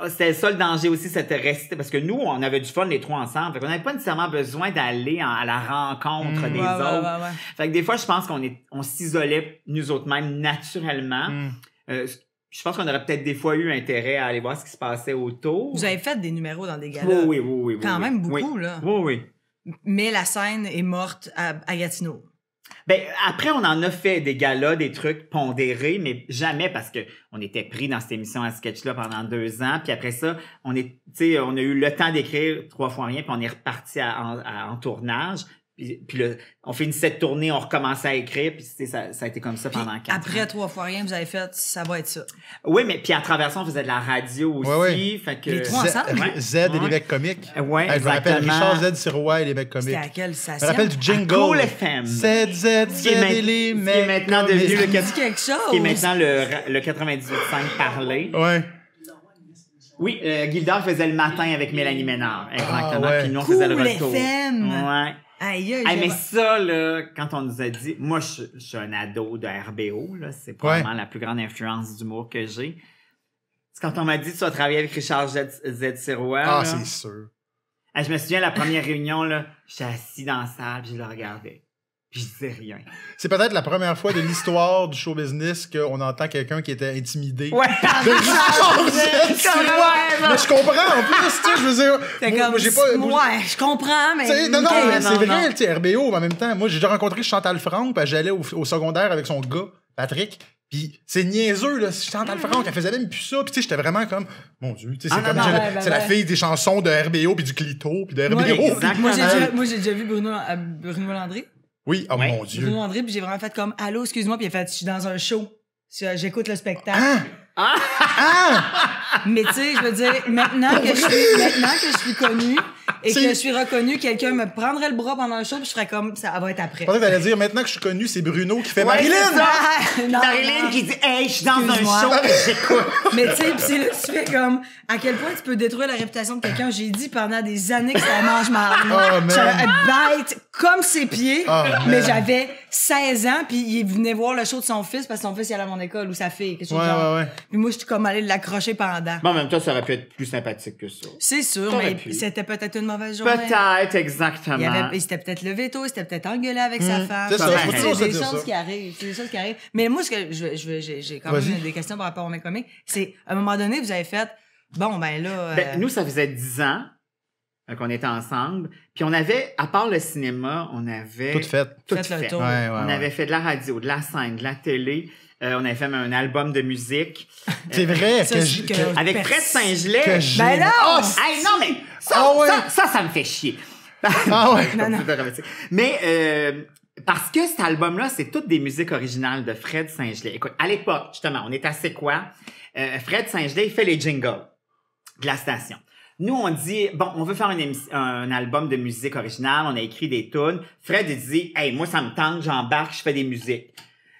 c'était ça le danger aussi, c'était rester parce que nous on avait du fun les 3 ensemble, fait qu'on n'avait pas nécessairement besoin d'aller à la rencontre des autres. Fait que des fois je pense qu'on s'isolait nous autres mêmes naturellement. Je pense qu'on aurait peut-être des fois eu intérêt à aller voir ce qui se passait autour. Vous avez fait des numéros dans des galas. Oui. Quand même beaucoup là. Oui. Mais la scène est morte à Gatineau. Ben après on en a fait des galas, des trucs pondérés, mais jamais parce que on était pris dans cette émission à sketch là pendant 2 ans, puis après ça on a eu le temps d'écrire 3 fois rien, puis on est reparti en tournage. Puis on finissait de tourner, on recommençait à écrire, puis ça a été comme ça pendant 4 ans. Après 3 fois rien, vous avez fait, ça va être ça. Oui, mais puis à travers ça, on faisait de la radio aussi. Fait que... Les 3 ensemble? Z et les mecs comiques. Oui, je me rappelle Richard Z. Sirois et les mecs comiques. C'était à quelle station? Je me rappelle du jingle. Cool FM. Z et les mecs qui est maintenant devenu le quelque chose. Qui est maintenant le 98.5 parlé. Ouais. Oui, Gildor faisait le matin avec Mélanie Ménard. Exactement. Puis nous, on cool faisait le retour. FM. Ouais. Aïe, mais ça, là, quand on nous a dit... Moi, je suis un ado de RBO, là. C'est probablement la plus grande influence d'humour que j'ai. C'est quand on m'a dit, tu vas travailler avec Richard Z. Sirois. Ah, c'est sûr. Je me souviens, la première réunion, là, j'étais assis dans la salle, puis je le regardais. Puis je disais rien. C'est peut-être la première fois de l'histoire du show business qu'on entend quelqu'un qui était intimidé. Ouais! De Richard Z. Sirois! Mais je comprends, en plus, tu sais, je veux dire... Moi, j'ai pas... Ouais, je comprends, mais... C'est vrai, tu sais, RBO, mais en même temps, moi, j'ai déjà rencontré Chantal Franck, puis j'allais au secondaire avec son gars, Patrick, puis c'est niaiseux, là, Chantal Franck, elle faisait même plus ça, puis tu sais, j'étais vraiment comme, mon Dieu, tu sais, c'est la fille des chansons de RBO, puis du Clito, puis de RBO. Moi, j'ai déjà vu Bruno Landry. Oui, oh mon Dieu. Bruno Landry, puis j'ai vraiment fait comme, allô, excuse-moi, puis il a fait, je suis dans un show. J'écoute le spectacle. Mais tu sais, je veux dire, maintenant que je suis connue et que je suis reconnue, quelqu'un me prendrait le bras pendant le show, puis je ferais comme, ça va être après. Je pensais que t'allais dire, maintenant que je suis connue, c'est Bruno qui fait Marilyn! Marilyn qui dit, hey, je suis dans un show, j'écoute. Mais tu sais, c'est là que tu fais comme, à quel point tu peux détruire la réputation de quelqu'un. J'ai dit pendant des années que ça mange marre. J'avais bête comme ses pieds, mais j'avais 16 ans, puis il venait voir le show de son fils parce que son fils il allait à mon école ou sa fille, quelque chose de genre. Ouais. Puis moi, je suis comme allée l'accrocher pendant. Bon, en même temps, ça aurait pu être plus sympathique que ça. C'est sûr, T'aurais mais pu. c'était peut-être une mauvaise journée. Peut-être, exactement. Il s'était peut-être levé tôt, il s'était peut-être engueulé avec sa femme. c'est ça, faut C'est toujours se des dire choses ça. qui arrivent. C'est des choses qui arrivent. Mais moi, ce que j'ai quand même Vas-y. des questions par rapport au mec comique. C'est, à un moment donné, vous avez fait, bon, ben là. Ben, nous, ça faisait 10 ans qu'on était ensemble. Puis on avait, à part le cinéma, on avait... Tout fait. Tout Faites le fait. tour. Ouais, On avait fait de la radio, de la scène, de la télé. On avait fait un album de musique. C'est vrai Ça, que, c'est j- que- que- Avec Pers- Fred Saint-Gelais. que j'ai- Ben non! Ah, Hey, non, mais ça, Ah ouais. ça me fait chier. Ah ouais. Non, non. Mais parce que cet album-là, c'est toutes des musiques originales de Fred Saint-Gelais. Écoute, à l'époque, justement, on est à C'est quoi? Fred Saint-Gelais, il fait les jingles de la station. Nous, on dit, bon, on veut faire un album de musique originale, on a écrit des tunes. Fred, il dit, hey, moi, ça me tente, j'embarque, je fais des musiques.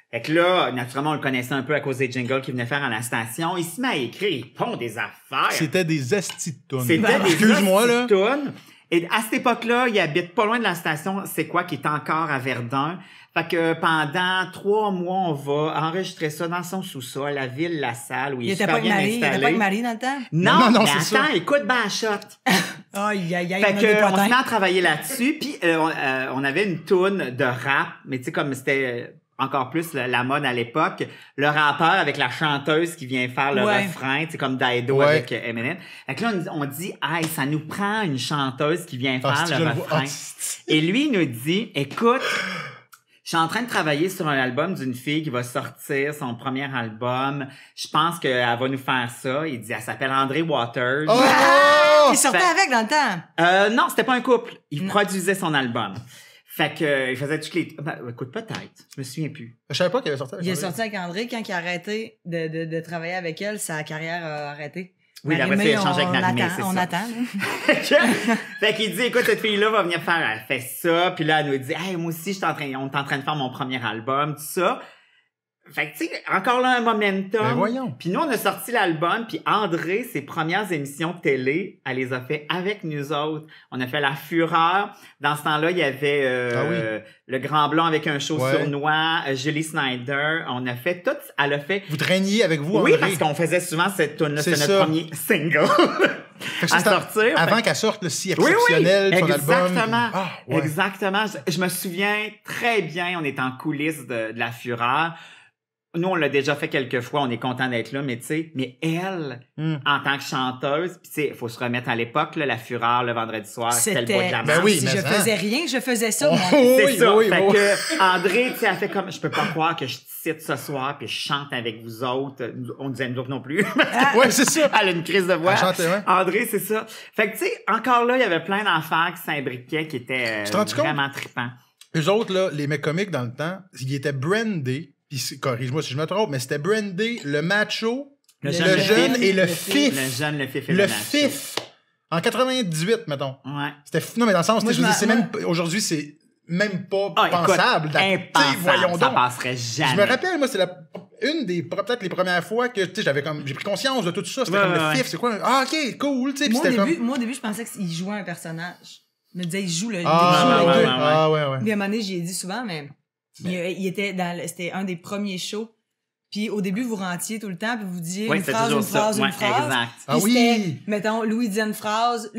Fait que là, naturellement, on le connaissait un peu à cause des jingles qu'il venait faire à la station. Il se met à écrire, il pond des affaires. C'était des astis de tounes. C'était des Excuse-moi, là. hosties de tunes. Et à cette époque-là, il habite pas loin de la station C'est quoi, qui est encore à Verdun. Fait que pendant 3 mois, on va enregistrer ça dans son sous-sol, la ville, la salle, où il, Il est était super pas avec bien Marie, il était installé. pas avec Marie dans le temps? Non, Non, mais c'est attends, ça. écoute ben la shot. Aïe, aïe, aïe, Fait on a des que on potins. se met à travailler là-dessus, puis on avait une toune de rap, mais tu sais comme c'était encore plus la mode à l'époque, le rappeur avec la chanteuse qui vient faire le Ouais. refrain, tu sais comme Daido Ouais. avec Eminem. Fait que là on dit hey, ça nous prend une chanteuse qui vient Ah, faire si, le je le vois. refrain. Ah, si. Et lui il nous dit écoute, je suis en train de travailler sur un album d'une fille qui va sortir son premier album. Je pense qu'elle va nous faire ça. Il dit, elle s'appelle André Waters. Oh! Il sortait Fait- avec dans le temps. Non, c'était pas un couple. Il Non. produisait son album. Fait que il faisait toutes les... Ben, écoute, peut-être. Je me souviens plus. Je savais pas qu'il avait sorti avec Il est André. sorti avec André quand il a arrêté de travailler avec elle, sa carrière a arrêté. Oui, après ça, il a changé avec Marie-Mé, c'est on ça. attend. Fait qu'il dit, écoute, cette fille-là va venir faire, elle fait ça, puis là, elle nous dit, hey, moi aussi, on est en train de faire mon premier album, tout ça. Fait que, tu sais, encore là, un momentum. Ben voyons. Puis nous, on a sorti l'album, puis André, ses premières émissions de télé, elle les a fait avec nous autres. On a fait La Fureur. Dans ce temps-là, il y avait Ah oui. Le Grand Blond avec un show Ouais. sournois, Julie Snyder. On a fait tout, elle a fait... Vous traîniez avec vous, Oui, André. parce qu'on faisait souvent cette tune-là, C'est c'était notre ça. premier single Fait que ça, à c'était sortir. Avant qu'elle sorte le si Oui, exceptionnel oui, son album. exactement. Ah, ouais. Exactement. Je me souviens très bien, on est en coulisses de La Fureur. Nous, on l'a déjà fait quelques fois, on est content d'être là, mais tu sais, mais elle, en tant que chanteuse, puis tu sais, il faut se remettre à l'époque, là, La Fureur, le vendredi soir, c'était le bois de la Ben marche. oui, Si mais je hein. faisais rien, je faisais ça, moi. C'est Oui, ça. oui, Fait oui. que André, tu sais, elle fait comme, je peux pas croire que je te cite ce soir puis je chante avec vous autres. On disait nous autres non plus. Ouais, c'est ça. Elle a une crise de voix. Elle chantait, ouais. André, c'est ça. Fait que tu sais, encore là, il y avait plein d'affaires qui s'imbriquaient, qui étaient Tu te rends-tu compte? vraiment trippants. Eux autres, là, les mecs comiques dans le temps, ils étaient brandés, puis corrige-moi si je me trompe, mais c'était brandé le macho, le jeune et le fif. Le jeune, le fif et Le macho. fif. En 98, mettons. Ouais. C'était non, mais dans le sens, Moi, je veux dire, c'est moi- même aujourd'hui, c'est même pas Ah, écoute, pensable. impensable, Voyons ça donc. passerait Je jamais. me rappelle, moi, c'est une des peut-être les premières fois que tu sais j'avais comme j'ai pris conscience de tout ça. C'était Ouais, comme ouais, le ouais. fif, c'est quoi? Ah ok, cool, tu sais. Puis Moi, c'était comme au début, je pensais qu'il jouait un personnage. Je me disais, il joue le ah il joue ouais, le ouais, deux. ouais. ah ouais ouais. Puis à un moment donné, j'y ai dit souvent, mais il était c'était un des premiers shows. Puis au début, vous rentiez tout le temps, puis vous disiez Oui, une c'est phrase, toujours une phrase, ça. une phrase. Ouais, exact. Ah Puis oui. c'était, mettons, Louis disait une phrase,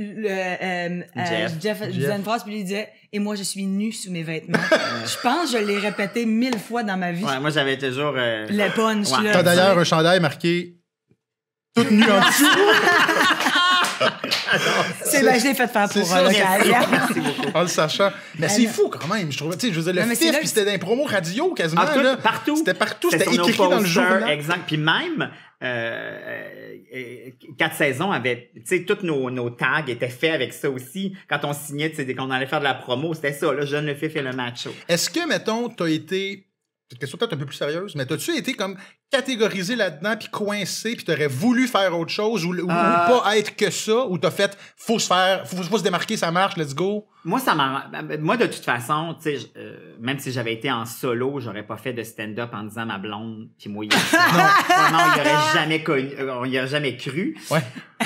Jeff disait une phrase, puis lui il disait « Et moi, je suis nu sous mes vêtements. » Je pense que je l'ai répété 1000 fois dans ma vie. Ouais, moi, j'avais toujours... Le punch, Ouais. là. T'as d'ailleurs un chandail marqué toute nue en dessous. C'est ben, je l'ai fait faire C'est pour ça, l'occasion. Merci beaucoup. En le sachant. Mais c'est non. fou quand même, je trouve. Tu sais, je veux dire, Non, le mais c'est fif, là puis que- c'était dans les promos radio quasiment. Ah, tout, là. partout. C'était partout, c'était sur nos écrit dans le posters, journal. Exact. Puis même, 4 saisons avait, tu sais, tous nos tags étaient faits avec ça aussi. Quand on signait, tu sais, dès qu'on allait faire de la promo, c'était ça, le jeune, le fif et le macho. Est-ce que, mettons, t'as été. C'est une question peut-être un peu plus sérieuse, mais t'as-tu été comme catégorisé là-dedans, puis coincé, puis t'aurais voulu faire autre chose, ou pas être que ça, ou t'as fait, faut se démarquer, ça marche, let's go? Moi, moi, de toute façon, tu sais, même si j'avais été en solo, j'aurais pas fait de stand-up en disant ma blonde, puis moi, non, il aurait jamais connu, on y aurait jamais cru. Ouais.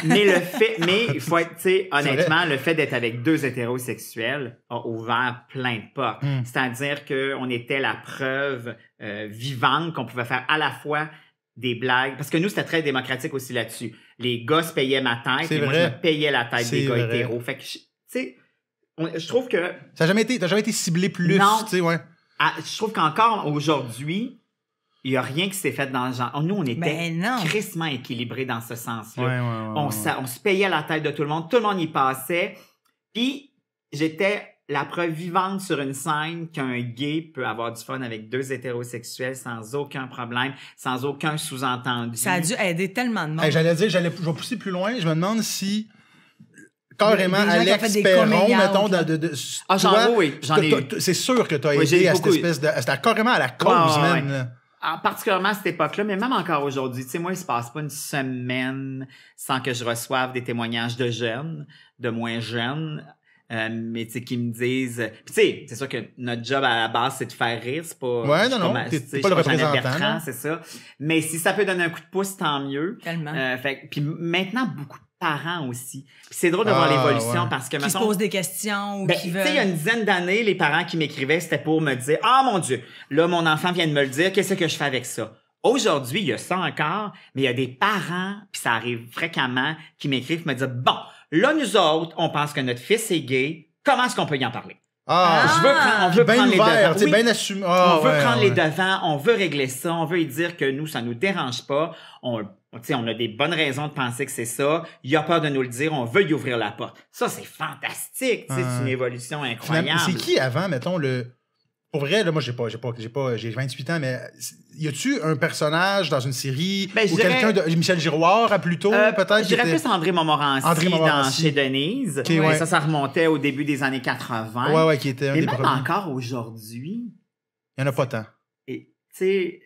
Mais il faut être, tu sais, honnêtement, le fait d'être avec 2 hétérosexuels a ouvert plein de portes. C'est-à-dire qu'on était la preuve vivante qu'on pouvait faire à la fois des blagues, parce que nous, c'était très démocratique aussi là-dessus. Les gars se payaient ma tête, et moi, je me payais la tête des gars hétéros. Fait que, tu sais, je trouve que... T'as jamais été ciblé plus, non, tu sais, ouais. Je trouve qu'encore aujourd'hui, il n'y a rien qui s'est fait dans le genre. Nous, on était crissement équilibrés dans ce sens-là. On se payait la tête de tout le monde y passait. Puis, j'étais la preuve vivante sur une scène qu'un gay peut avoir du fun avec 2 hétérosexuels sans aucun problème, sans aucun sous-entendu. Ça a dû aider tellement de monde. J'allais dire, je vais pousser plus loin. Je me demande si... carrément Alex Perron, mettons, j'en ai eu. C'est sûr que tu as aidé à cette espèce de... C'était carrément à la cause, man. Particulièrement à cette époque-là, mais même encore aujourd'hui. Tu sais, moi, il se passe pas une semaine sans que je reçoive des témoignages de jeunes, de moins jeunes, mais tu sais, qui me disent... Puis tu sais, c'est sûr que notre job à la base, c'est de faire rire. C'est pas... Ouais, non, t'es pas le représentant. C'est ça. Mais si ça peut donner un coup de pouce, tant mieux. Tellement. Puis maintenant, beaucoup de parents aussi. Puis c'est drôle de voir l'évolution parce que... Qui se posent des questions ou qui veulent... Tu sais, il y a une dizaine d'années, les parents qui m'écrivaient, c'était pour me dire « Ah, mon Dieu, là, mon enfant vient de me le dire, qu'est-ce que je fais avec ça? » Aujourd'hui, il y a ça encore, mais il y a des parents, puis ça arrive fréquemment, qui m'écrivent et me disent « Bon, là, nous autres, on pense que notre fils est gay, comment est-ce qu'on peut y en parler? » On veut prendre les devants. Oui, bien assumé. On veut prendre les devants, on veut régler ça, on veut y dire que nous, ça nous dérange pas. On a des bonnes raisons de penser que c'est ça. Il a peur de nous le dire, on veut y ouvrir la porte. Ça, c'est fantastique. C'est une évolution incroyable. C'est qui avant, mettons, Pour vrai, là, moi, j'ai 28 ans, mais y a-tu un personnage dans une série ou quelqu'un de Michel Giroir, plutôt, peut-être? Je dirais plus André Montmorency dans Chez Denise. Okay, ça remontait au début des années 80. Ouais, qui était un des premiers. Mais même encore aujourd'hui... Il n'y en a pas tant. Et, tu sais,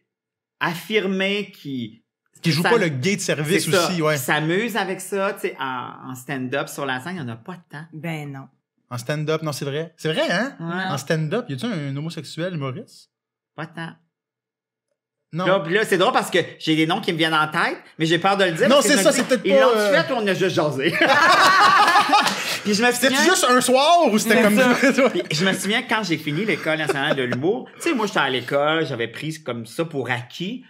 affirmer qui joue pas le gay de service aussi, ouais. Qui s'amuse avec ça, tu sais, en stand-up sur la scène, il n'y en a pas tant. Ben non. En stand-up, non, c'est vrai. C'est vrai, hein? Ouais. En stand-up, y a-tu un homosexuel humoriste? Pas tant. Non. Là, c'est drôle parce que j'ai des noms qui me viennent en tête, mais j'ai peur de le dire. Non, c'est ça, c'est peut-être pas... Ils l'ont fait ou on a juste jasé? Puis je me souviens... C'était juste un soir ou c'était comme ça? Puis je me souviens quand j'ai fini l'École nationale de l'humour, tu sais, moi, j'étais à l'école, j'avais pris comme ça pour acquis.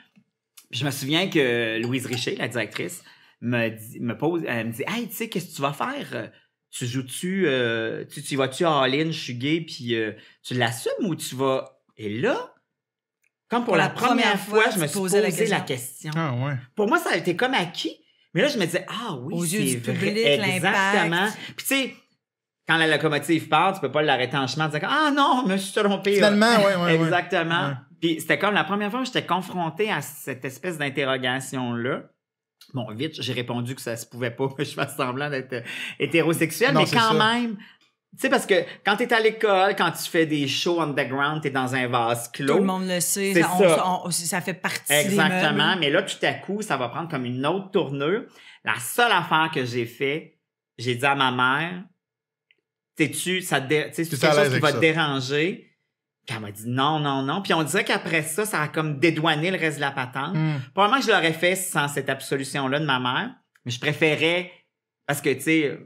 Puis je me souviens que Louise Richer, la directrice, me pose, elle me dit, hey, tu sais, qu'est-ce que tu vas faire? Tu joues-tu, tu vas-tu à all-in, je suis gay, puis tu l'assumes ou tu vas... Et là, comme pour la première fois, je me suis posé la question. Ah ouais. Pour moi, ça a été comme acquis, mais là, je me disais, ah oui, c'est vrai. Public, exactement. Puis tu sais, quand la locomotive part, tu peux pas l'arrêter en chemin en disant, ah non, je me suis trompé. Finalement, ouais. Exactement. Ouais. Puis c'était comme la première fois que j'étais confronté à cette espèce d'interrogation-là. Bon, vite, j'ai répondu que ça se pouvait pas que je fasse semblant d'être hétérosexuel, mais quand même, tu sais, parce que quand t'es à l'école, quand tu fais des shows underground, t'es dans un vase clos. Tout le monde le sait, ça fait partie exactement, des mais là, tout à coup, ça va prendre comme une autre tournure. La seule affaire que j'ai fait, j'ai dit à ma mère, c'est quelque chose qui va te déranger? Puis elle m'a dit non. Puis on dirait qu'après ça, ça a comme dédouané le reste de la patente. Probablement que je l'aurais fait sans cette absolution-là de ma mère, mais je préférais, parce que, tu sais,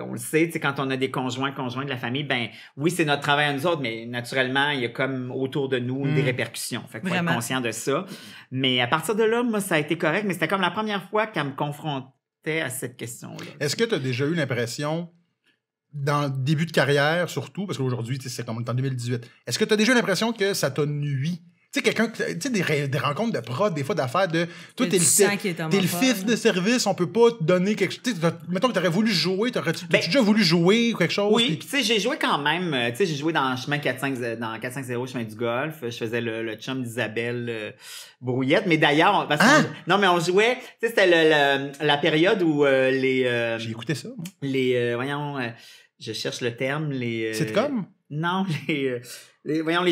on le sait, tu sais, quand on a des conjoints de la famille, ben oui, c'est notre travail à nous autres, mais naturellement, il y a comme autour de nous des répercussions. Fait qu'il faut être conscient de ça. Mais à partir de là, moi, ça a été correct, mais c'était comme la première fois qu'elle me confrontait à cette question-là. Est-ce que tu as déjà eu l'impression, dans le début de carrière surtout, parce qu'aujourd'hui, c'est comme on est en 2018, est-ce que tu as déjà l'impression que ça t'a nui? Tu sais, quelqu'un, tu sais, des rencontres de prod, des fois d'affaires de. Toi, t'es le fif de service, on peut pas te donner quelque chose. Mettons que t'aurais voulu jouer, t'as-tu déjà voulu jouer ou quelque chose? Oui, tu sais, j'ai joué quand même. Tu sais, j'ai joué dans chemin 450, chemin du golf. Je faisais le chum d'Isabelle Brouillette. Mais d'ailleurs, non, mais on jouait. Tu sais, c'était la période où les. J'ai écouté ça, moi. Je cherche le terme, les. Sitcom? Non, les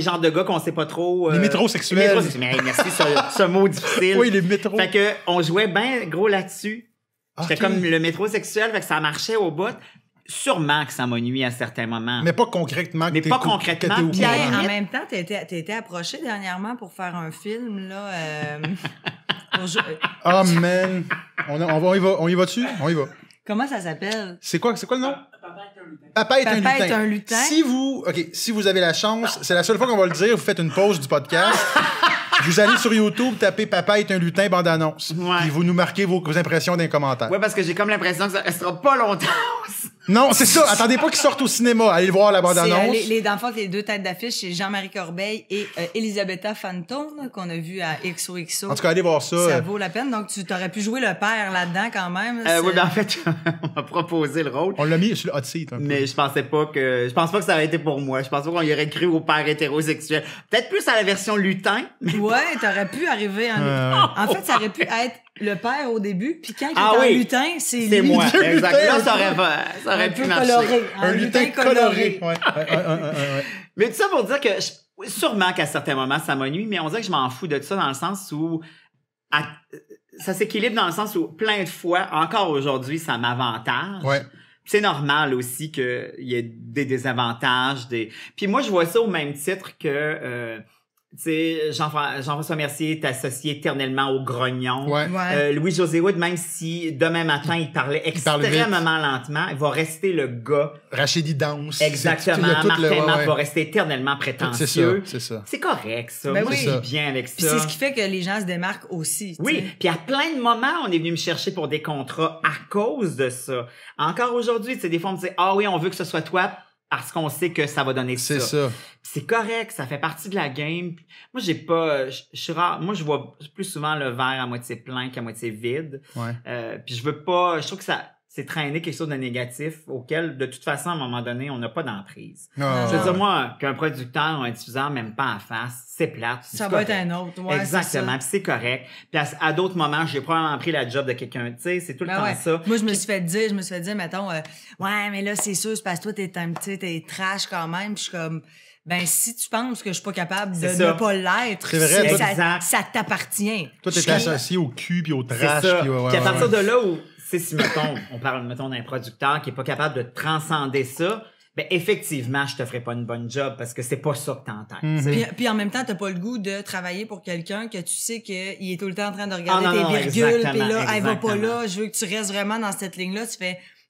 genres de gars qu'on sait pas trop. Les métrosexuels. Mais merci, ce mot difficile. Oui, les métros. Fait que, on jouait bien gros là-dessus. J'étais comme le métrosexuel, fait que ça marchait au bout. Sûrement que ça m'a nuit à certains moments. Mais pas concrètement. Mais pas concrètement. Pierre, en même temps, t'as été approché dernièrement pour faire un film, là. Oh, man. On y va dessus? On y va. Comment ça s'appelle? C'est quoi le nom? Papa est un lutin. Si vous avez la chance, c'est la seule fois qu'on va le dire, vous faites une pause du podcast. Vous allez sur YouTube, tapez Papa est un lutin bande-annonce. Ouais. Puis vous nous marquez vos impressions dans les commentaires. Ouais, parce que j'ai comme l'impression que ça restera pas longtemps. Non, c'est ça. Attendez pas qu'ils sortent au cinéma. Allez voir la bande-annonce. Dans le fond, les deux têtes d'affiche, c'est Jean-Marie Corbeil et Elisabetta Fantone, qu'on a vu à XOXO. En tout cas, allez voir ça. Ça vaut la peine. Donc, tu t'aurais pu jouer le père là-dedans quand même. Oui, ben en fait, on m'a proposé le rôle. On l'a mis sur le hot seat un peu. Mais je pense pas que ça aurait été pour moi. Je pense pas qu'on y aurait cru au père hétérosexuel. Peut-être plus à la version lutin. Ouais, t'aurais pu arriver en fait, ça aurait pu être le père au début, puis quand il est en lutin, c'est lui. moi, exactement. Là, ça aurait pu marcher. Coloré, un lutin coloré. Ouais. Mais tout ça pour dire que sûrement qu'à certains moments, ça m'ennuie, mais on dirait que je m'en fous de ça dans le sens où ça s'équilibre dans le sens où plein de fois, encore aujourd'hui, ça m'avantage. Ouais. C'est normal aussi qu'il y ait des désavantages. Puis moi, je vois ça au même titre que... tu sais, Jean-François Mercier est associé éternellement au grognon. Ouais. Louis-José Wood, même si demain matin, il parlait extrêmement lentement, il va rester le gars. Rachidi danse. Exactement. Martin Matt va rester éternellement prétentieux. C'est ça. C'est correct, ça. Ben Moi, oui. je vis bien avec ça. Puis c'est ce qui fait que les gens se démarquent aussi. Oui, puis à plein de moments, on est venu me chercher pour des contrats à cause de ça. Encore aujourd'hui, tu sais, des fois, on me dit « Ah oui, on veut que ce soit toi », parce qu'on sait que ça va donner ça. C'est ça. C'est correct, ça fait partie de la game. Moi, je suis rare. Moi, je vois plus souvent le verre à moitié plein qu'à moitié vide. Ouais. Puis je trouve que c'est traîner quelque chose de négatif auquel, de toute façon, à un moment donné, on n'a pas d'emprise. Je veux dire, moi, qu'un producteur ou un diffuseur m'aime pas en face, c'est plate. Ça va être un autre, ouais. Exactement, puis c'est correct. Puis à d'autres moments, j'ai probablement pris la job de quelqu'un, tu sais, c'est tout le temps ça. Moi, je me suis fait dire, mettons, ouais, mais là, c'est sûr, c'est parce que toi, t'es trash quand même. Puis je suis comme, ben, si tu penses que je suis pas capable de ne pas l'être, c'est vrai, ça t'appartient. Toi, t'es associé au cul puis au trash. Puis à partir de là où, si on parle d'un producteur qui est pas capable de transcender ça, ben effectivement, je te ferai pas une bonne job parce que c'est pas ça que t'entends. Puis en même temps, t'as pas le goût de travailler pour quelqu'un que tu sais qu'il est tout le temps en train de regarder tes virgules, puis là, elle va pas là, je veux que tu restes vraiment dans cette ligne-là, tu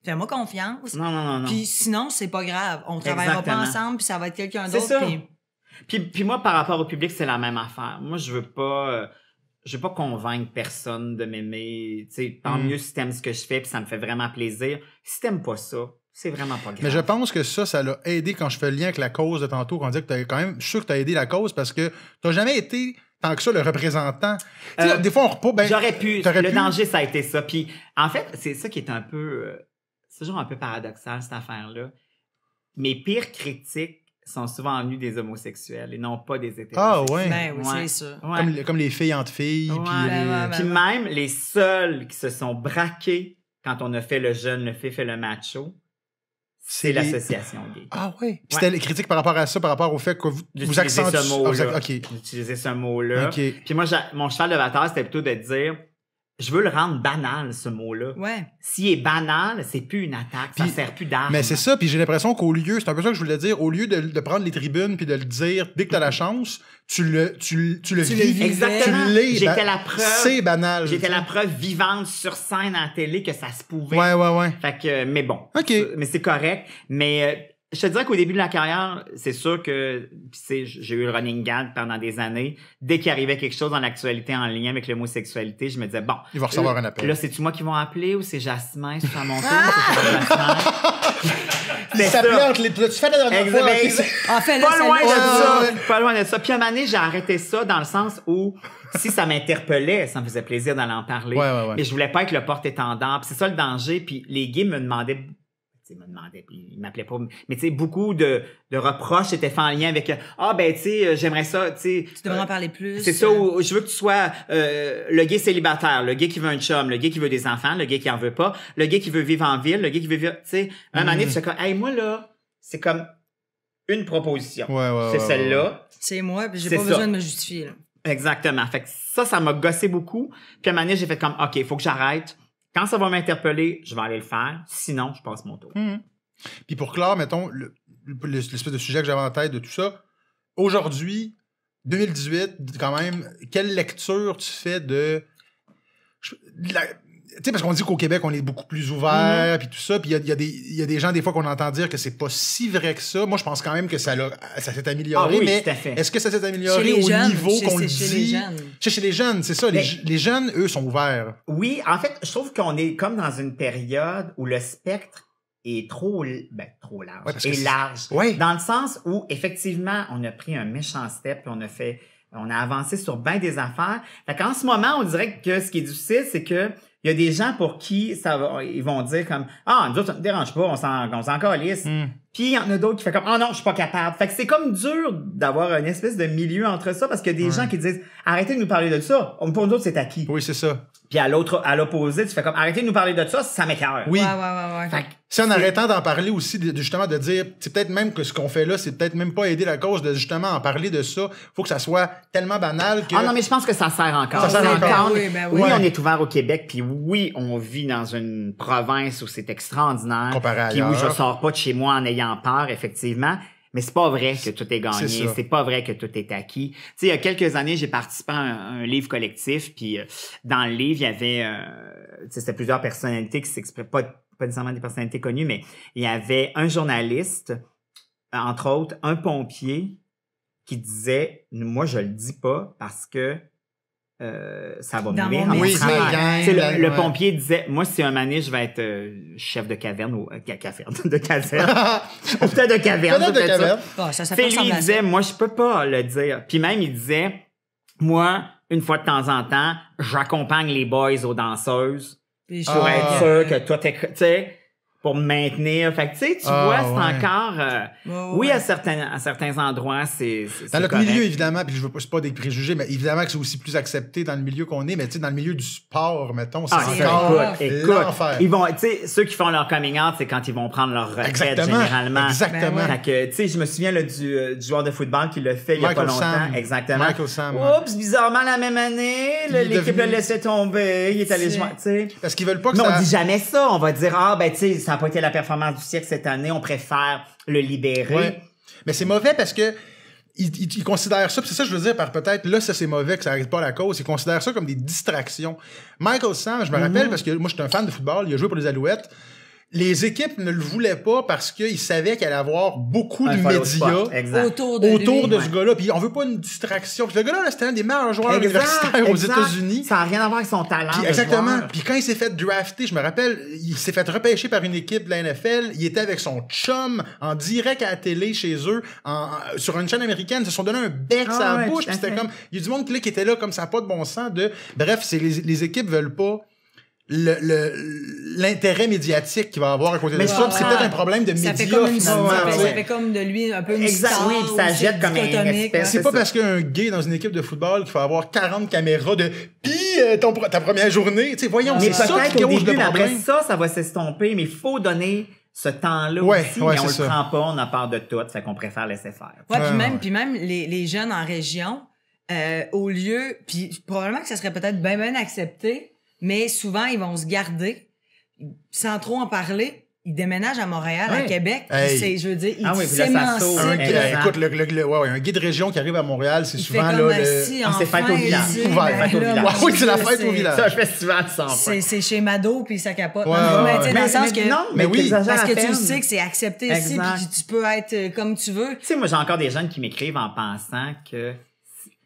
fais-moi confiance. Non. Puis sinon, c'est pas grave. On travaillera pas ensemble, puis ça va être quelqu'un d'autre. C'est ça. Puis moi, par rapport au public, c'est la même affaire. Moi, je veux pas convaincre personne de m'aimer. Tu sais, tant mieux si t'aimes ce que je fais puis ça me fait vraiment plaisir. Si t'aimes pas ça, c'est vraiment pas grave. Mais je pense que ça l'a aidé quand je fais le lien avec la cause de tantôt, qu'on dit que je suis sûr que t'as aidé la cause parce que t'as jamais été tant que ça le représentant. Des fois, on repose, j'aurais pu. Le danger, ça a été ça. Puis, en fait, c'est ça qui est un peu, c'est toujours un peu paradoxal, cette affaire-là. Mes pires critiques sont souvent venus des homosexuels et non pas des hétérosexuels. Ah ouais? Ben oui, c'est ça. Ouais. Comme les filles entre filles. Puis même les seuls qui se sont braqués quand on a fait le jeune, le fif et le macho, c'est l'association gay. Ah oui? Puis c'était les critiques par rapport à ça, par rapport au fait que vous accentuez ce mot-là. OK. D'utiliser ce mot-là. Okay. Puis moi, mon cheval de bataille, c'était plutôt de dire... Je veux le rendre banal, ce mot-là. Ouais. S'il est banal, c'est plus une attaque, ça sert plus d'arme. Mais c'est ça, puis j'ai l'impression qu'au lieu, c'est un peu ça que je voulais dire, au lieu de prendre les tribunes puis de le dire dès que t'as la chance, tu le vis. Exactement. J'étais la preuve. C'est banal. J'étais la preuve vivante sur scène à la télé que ça se pouvait. Ouais. Fait que, mais bon. OK. Mais c'est correct. Mais je te dirais qu'au début de la carrière, c'est sûr que j'ai eu le running gag pendant des années. Dès qu'il arrivait quelque chose dans l'actualité en lien avec l'homosexualité, je me disais, bon. Il va recevoir un appel. Là, c'est-tu moi qui vont appeler ou c'est Jasmin? C'est à mon tour? Il s'appelait entre les... Tu fais la dernière fois. En fait, pas loin de ça. Pas loin de ça. Puis à un moment donné, j'ai arrêté ça dans le sens où si ça m'interpellait, ça me faisait plaisir d'aller en parler. Ouais. Mais je voulais pas être le porte-étendard. Puis c'est ça le danger. Puis les gays me demandaient... puis ils m'appelaient pas, mais tu sais, beaucoup de reproches étaient faits en lien avec ben tu sais, j'aimerais ça, tu sais. Tu devrais en parler plus. C'est ça, où je veux que tu sois le gay célibataire, le gay qui veut un chum, le gay qui veut des enfants, le gay qui en veut pas, le gay qui veut vivre en ville, le gay qui veut vivre, tu sais. À un moment donné, tu fais comme, hey, moi là, c'est comme une proposition. C'est celle-là. C'est moi, puis j'ai pas besoin de me justifier, là. Exactement. Fait que ça m'a gossé beaucoup. Puis à un moment donné, j'ai fait comme, OK, il faut que j'arrête. Quand ça va m'interpeller, je vais aller le faire. Sinon, je passe mon tour. Puis pour clore, mettons, l'espèce de sujet que j'avais en tête de tout ça, aujourd'hui, 2018, quand même, quelle lecture tu fais de Tu sais, parce qu'on dit qu'au Québec, on est beaucoup plus ouvert, puis tout ça, puis il y a des gens, des fois, qu'on entend dire que c'est pas si vrai que ça. Moi, je pense quand même que ça s'est amélioré, mais est-ce que ça s'est amélioré au niveau qu'on le dit? Chez les jeunes, c'est ça. Les jeunes, eux, sont ouverts. Oui, en fait, je trouve qu'on est comme dans une période où le spectre est trop large. Large. Ouais. Dans le sens où, effectivement, on a pris un méchant step, puis on a avancé sur bien des affaires. Fait qu'en ce moment, on dirait que ce qui est difficile, c'est que il y a des gens pour qui ils vont dire comme nous autres, ça ne dérange pas, on s'en calisse. Puis il y en a d'autres qui font comme non, je suis pas capable. Fait que c'est comme dur d'avoir une espèce de milieu entre ça parce qu'il y a des gens qui disent arrêtez de nous parler de ça. Pour nous autres, c'est acquis. Oui, c'est ça. Puis à l'opposé, tu fais comme arrêtez de nous parler de ça m'écoeure. Oui. Ouais. Fait que c'est en arrêtant d'en parler aussi, justement, de dire, c'est peut-être même que ce qu'on fait là, c'est peut-être même pas aider la cause de justement en parler de ça. Faut que ça soit tellement banal que. Ah non, mais je pense que ça sert encore. Ça sert encore. Oui, on est ouvert au Québec, puis oui, on vit dans une province où c'est extraordinaire. Comparé à puis ailleurs. oui, je sors pas de chez moi en ayant peur, effectivement. Mais c'est pas vrai que tout est gagné. C'est pas vrai que tout est acquis. Tu sais, il y a quelques années, j'ai participé à un livre collectif, puis dans le livre, il y avait, c'était plusieurs personnalités qui s'exprimaient, pas nécessairement des personnalités connues, mais il y avait un journaliste, entre autres, un pompier, qui disait, moi, je le dis pas parce que ça va me nuire. Oui, le pompier disait, moi, si un année, je vais être chef de caverne ou de caserne. Ou peut-être de caverne. Il disait, moi, je peux pas le dire. Puis même, il disait, moi, une fois de temps en temps, j'accompagne les boys aux danseuses pour être sûr que toi, tu sais, pour me maintenir. Fait que, tu sais, tu vois, c'est encore... oui, à certains endroits, c'est dans notre correct. milieu, évidemment, puis je veux pas, c'est pas des préjugés, mais évidemment que c'est aussi plus accepté dans le milieu qu'on est, mais tu sais, dans le milieu du sport, mettons, c'est encore l'enfer. Ils vont, tu sais, ceux qui font leur coming out, c'est quand ils vont prendre leur retraite, généralement. Exactement. Fait que, tu sais, je me souviens là, du joueur de football qui l'a fait il y a pas longtemps. Exactement. Michael Sam. Oups, bizarrement, la même année, l'équipe l'a laissé tomber, il est allé jouer, tu sais. Parce qu'ils veulent pas que mais ça... on dit jamais ça. On va dire, ben, tu sais, ça n'a pas été la performance du siècle cette année, on préfère le libérer. Ouais. Mais c'est mauvais parce que ils considèrent ça, puis c'est ça que je veux dire par peut-être, là, ça c'est mauvais que ça n'arrive pas à la cause, ils considèrent ça comme des distractions. Michael Sam, je me rappelle, parce que moi, j'étais un fan de football, il a joué pour les Alouettes. Les équipes ne le voulaient pas parce qu'ils savaient qu'il allait avoir beaucoup de médias autour de ce gars-là. Puis on veut pas une distraction. Puis le gars-là, c'était un des meilleurs joueurs universitaires aux États-Unis. Ça n'a rien à voir avec son talent. Puis, exactement. Puis quand il s'est fait drafter, je me rappelle, il s'est fait repêcher par une équipe de la NFL. Il était avec son chum en direct à la télé chez eux, sur une chaîne américaine. Ils se sont donné un bec à la bouche. Puis c'était comme, il y a du monde qui était là comme ça n'a pas de bon sens. Bref, c'est les équipes veulent pas l'intérêt médiatique qu'il va avoir à côté de ça. C'est peut-être un problème de médias, finalement. Ça fait comme de lui un peu une star. Oui, puis ça jette comme un espèce. C'est pas parce qu'un gay dans une équipe de football qu'il faut avoir 40 caméras de ta première journée. Tu sais, voyons, c'est ça qui cause le problème. Après ça va s'estomper, mais il faut donner ce temps-là aussi, mais on le prend pas, on a peur de tout, fait qu'on préfère laisser faire. Puis même les jeunes en région, au lieu, puis probablement que ça serait peut-être bien accepté, mais souvent, ils vont se garder sans trop en parler. Ils déménagent à Montréal, à Québec. Hey. Je veux dire, ils s'émancipent. Écoute, un guide de région qui arrive à Montréal, c'est souvent là... c'est fête au village. Oui, c'est la fête au village. C'est un festival sans fin. C'est chez Mado, puis ça capote. Mais tu sais, dans le sens que... Non, mais oui. Parce que tu sais que c'est accepté ici, puis tu peux être comme tu veux. Tu sais, moi, j'ai encore des jeunes qui m'écrivent en pensant que...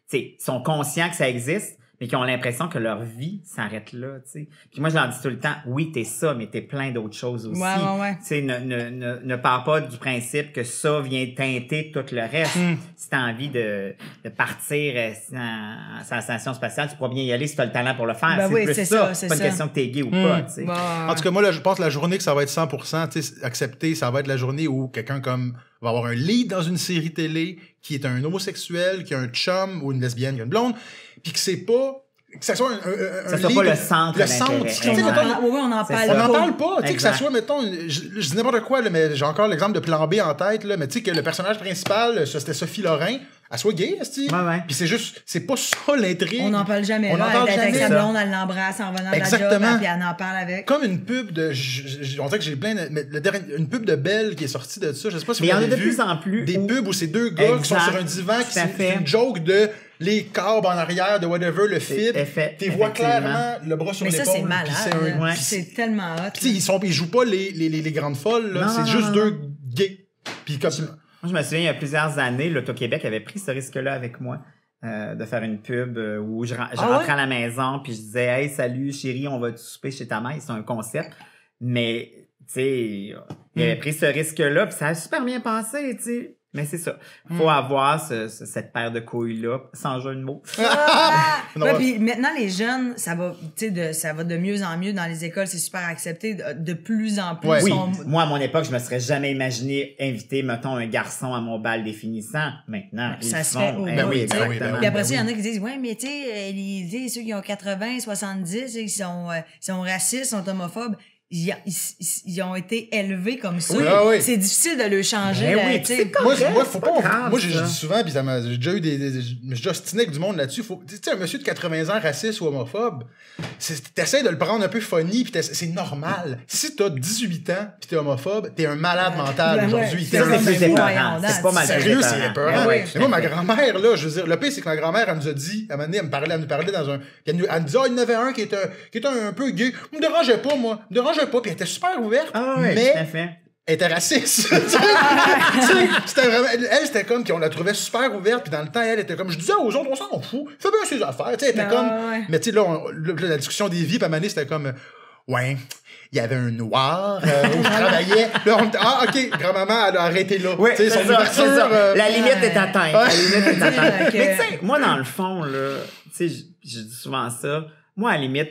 Tu sais, sont conscients que ça existe, mais qui ont l'impression que leur vie s'arrête là, tu sais. Puis moi, je leur dis tout le temps, oui, t'es ça, mais t'es plein d'autres choses aussi. Ouais. Tu sais, ne pars pas du principe que ça vient teinter tout le reste. Si t'as envie de partir à la station spatiale, tu pourras bien y aller si t'as le talent pour le faire. C'est plus ça. C'est pas une question que t'es gay ou pas, tu sais. En tout cas, moi, là, je pense que la journée que ça va être 100%, tu sais, accepté, ça va être la journée où quelqu'un comme va avoir un lead dans une série télé qui est un homosexuel, qui a un chum ou une lesbienne, qui a une blonde, puis que c'est pas que ça soit un soit pas le centre on en parle pas. On n'en parle pas, tu sais, que ça soit, mettons, je dis n'importe quoi, là, mais j'ai encore l'exemple de Plan B en tête, là, mais tu sais, que le personnage principal, c'était Sophie Lorrain, elle soit gay, est-ce que puis c'est juste, c'est pas ça l'intrigue. On n'en parle jamais. On n'en parle jamais. Avec sa blonde, elle l'embrasse en venant de la job, puis elle en parle avec. Comme une pub de, on dirait que j'ai plein une pub de Belle qui est sortie de ça, je sais pas si vous l'avez vu. Mais il y en a de plus en plus. Des pubs où c'est deux gars qui sont sur un divan, qui c'est une joke de les câbles en arrière de whatever, le fib. Tu vois clairement le bras sur mais l'épaule. ça, c'est malade. Ouais. C'est tellement hot. Tu sais, ils jouent pas les grandes folles, là. C'est juste deux gays. Puis comme... Moi, je me souviens, il y a plusieurs années, l'Auto-Québec avait pris ce risque-là avec moi. De faire une pub où je rentrais à la maison puis je disais « Hey, salut chérie, on va souper chez ta mère. » C'est un concept. Mais, tu sais, il avait pris ce risque-là puis ça a super bien passé, tu sais. Mais c'est ça. Faut avoir cette paire de couilles-là, sans jeu de mots. Ouais, puis maintenant, les jeunes, ça va de mieux en mieux dans les écoles. C'est super accepté. De plus en plus. Ouais. Oui. Moi, à mon époque, je me serais jamais imaginé inviter, mettons, un garçon à mon bal définissant. Maintenant, ils ça le se fait font. au Ben oui, exactement. ben oui, ben oui. Puis après ça, il y en a qui disent, ouais, mais tu sais, ceux qui ont 80, 70, ils sont racistes, sont homophobes. Ils ont été élevés comme ça. Oui, oui. C'est difficile de le changer. Ben là, oui, tu sais. Moi, faut pas. grave, Moi, je ça. dis souvent, puis j'ai déjà eu j'ai déjà ostiné avec du monde là-dessus. Tu sais, un monsieur de 80 ans raciste ou homophobe, t'essaies de le prendre un peu funny, puis c'est normal. Si t'as 18 ans, puis t'es homophobe, t'es un malade mental Ben ouais. aujourd'hui. Ça, Ça, c'est c'est plus fou, épeurant. voyons, C'est pas mal plus Sérieux, c'est épeurant. épeurant. Ben oui, Mais moi, ma grand-mère, là, je veux dire, le pire, c'est que ma grand-mère, elle nous a dit, à un moment donné, elle nous parlait dans un, elle nous dit, il y en avait un qui était un peu gay. Me dérangeait pas, moi. Me dérangeait pas, puis elle était super ouverte. Ah ouais, mais tout à fait. elle était raciste. C'était vraiment, elle, c'était comme qu'on la trouvait super ouverte, puis dans le temps, elle était comme, je disais aux autres, on s'en fout, fais bien ses affaires. Tu sais, elle était comme, ouais. mais tu sais, là, la discussion des vies, puis à un moment donné, c'était comme, ouais. Il y avait un noir où je travaillais. Là, OK, grand-maman, elle a arrêté là. Oui, Tu sais, son ouverture, c'est ça. La limite est atteinte. La limite est atteinte. Ok. Mais tu sais, moi, dans le fond, là, tu sais, je dis souvent ça. Moi, à la limite,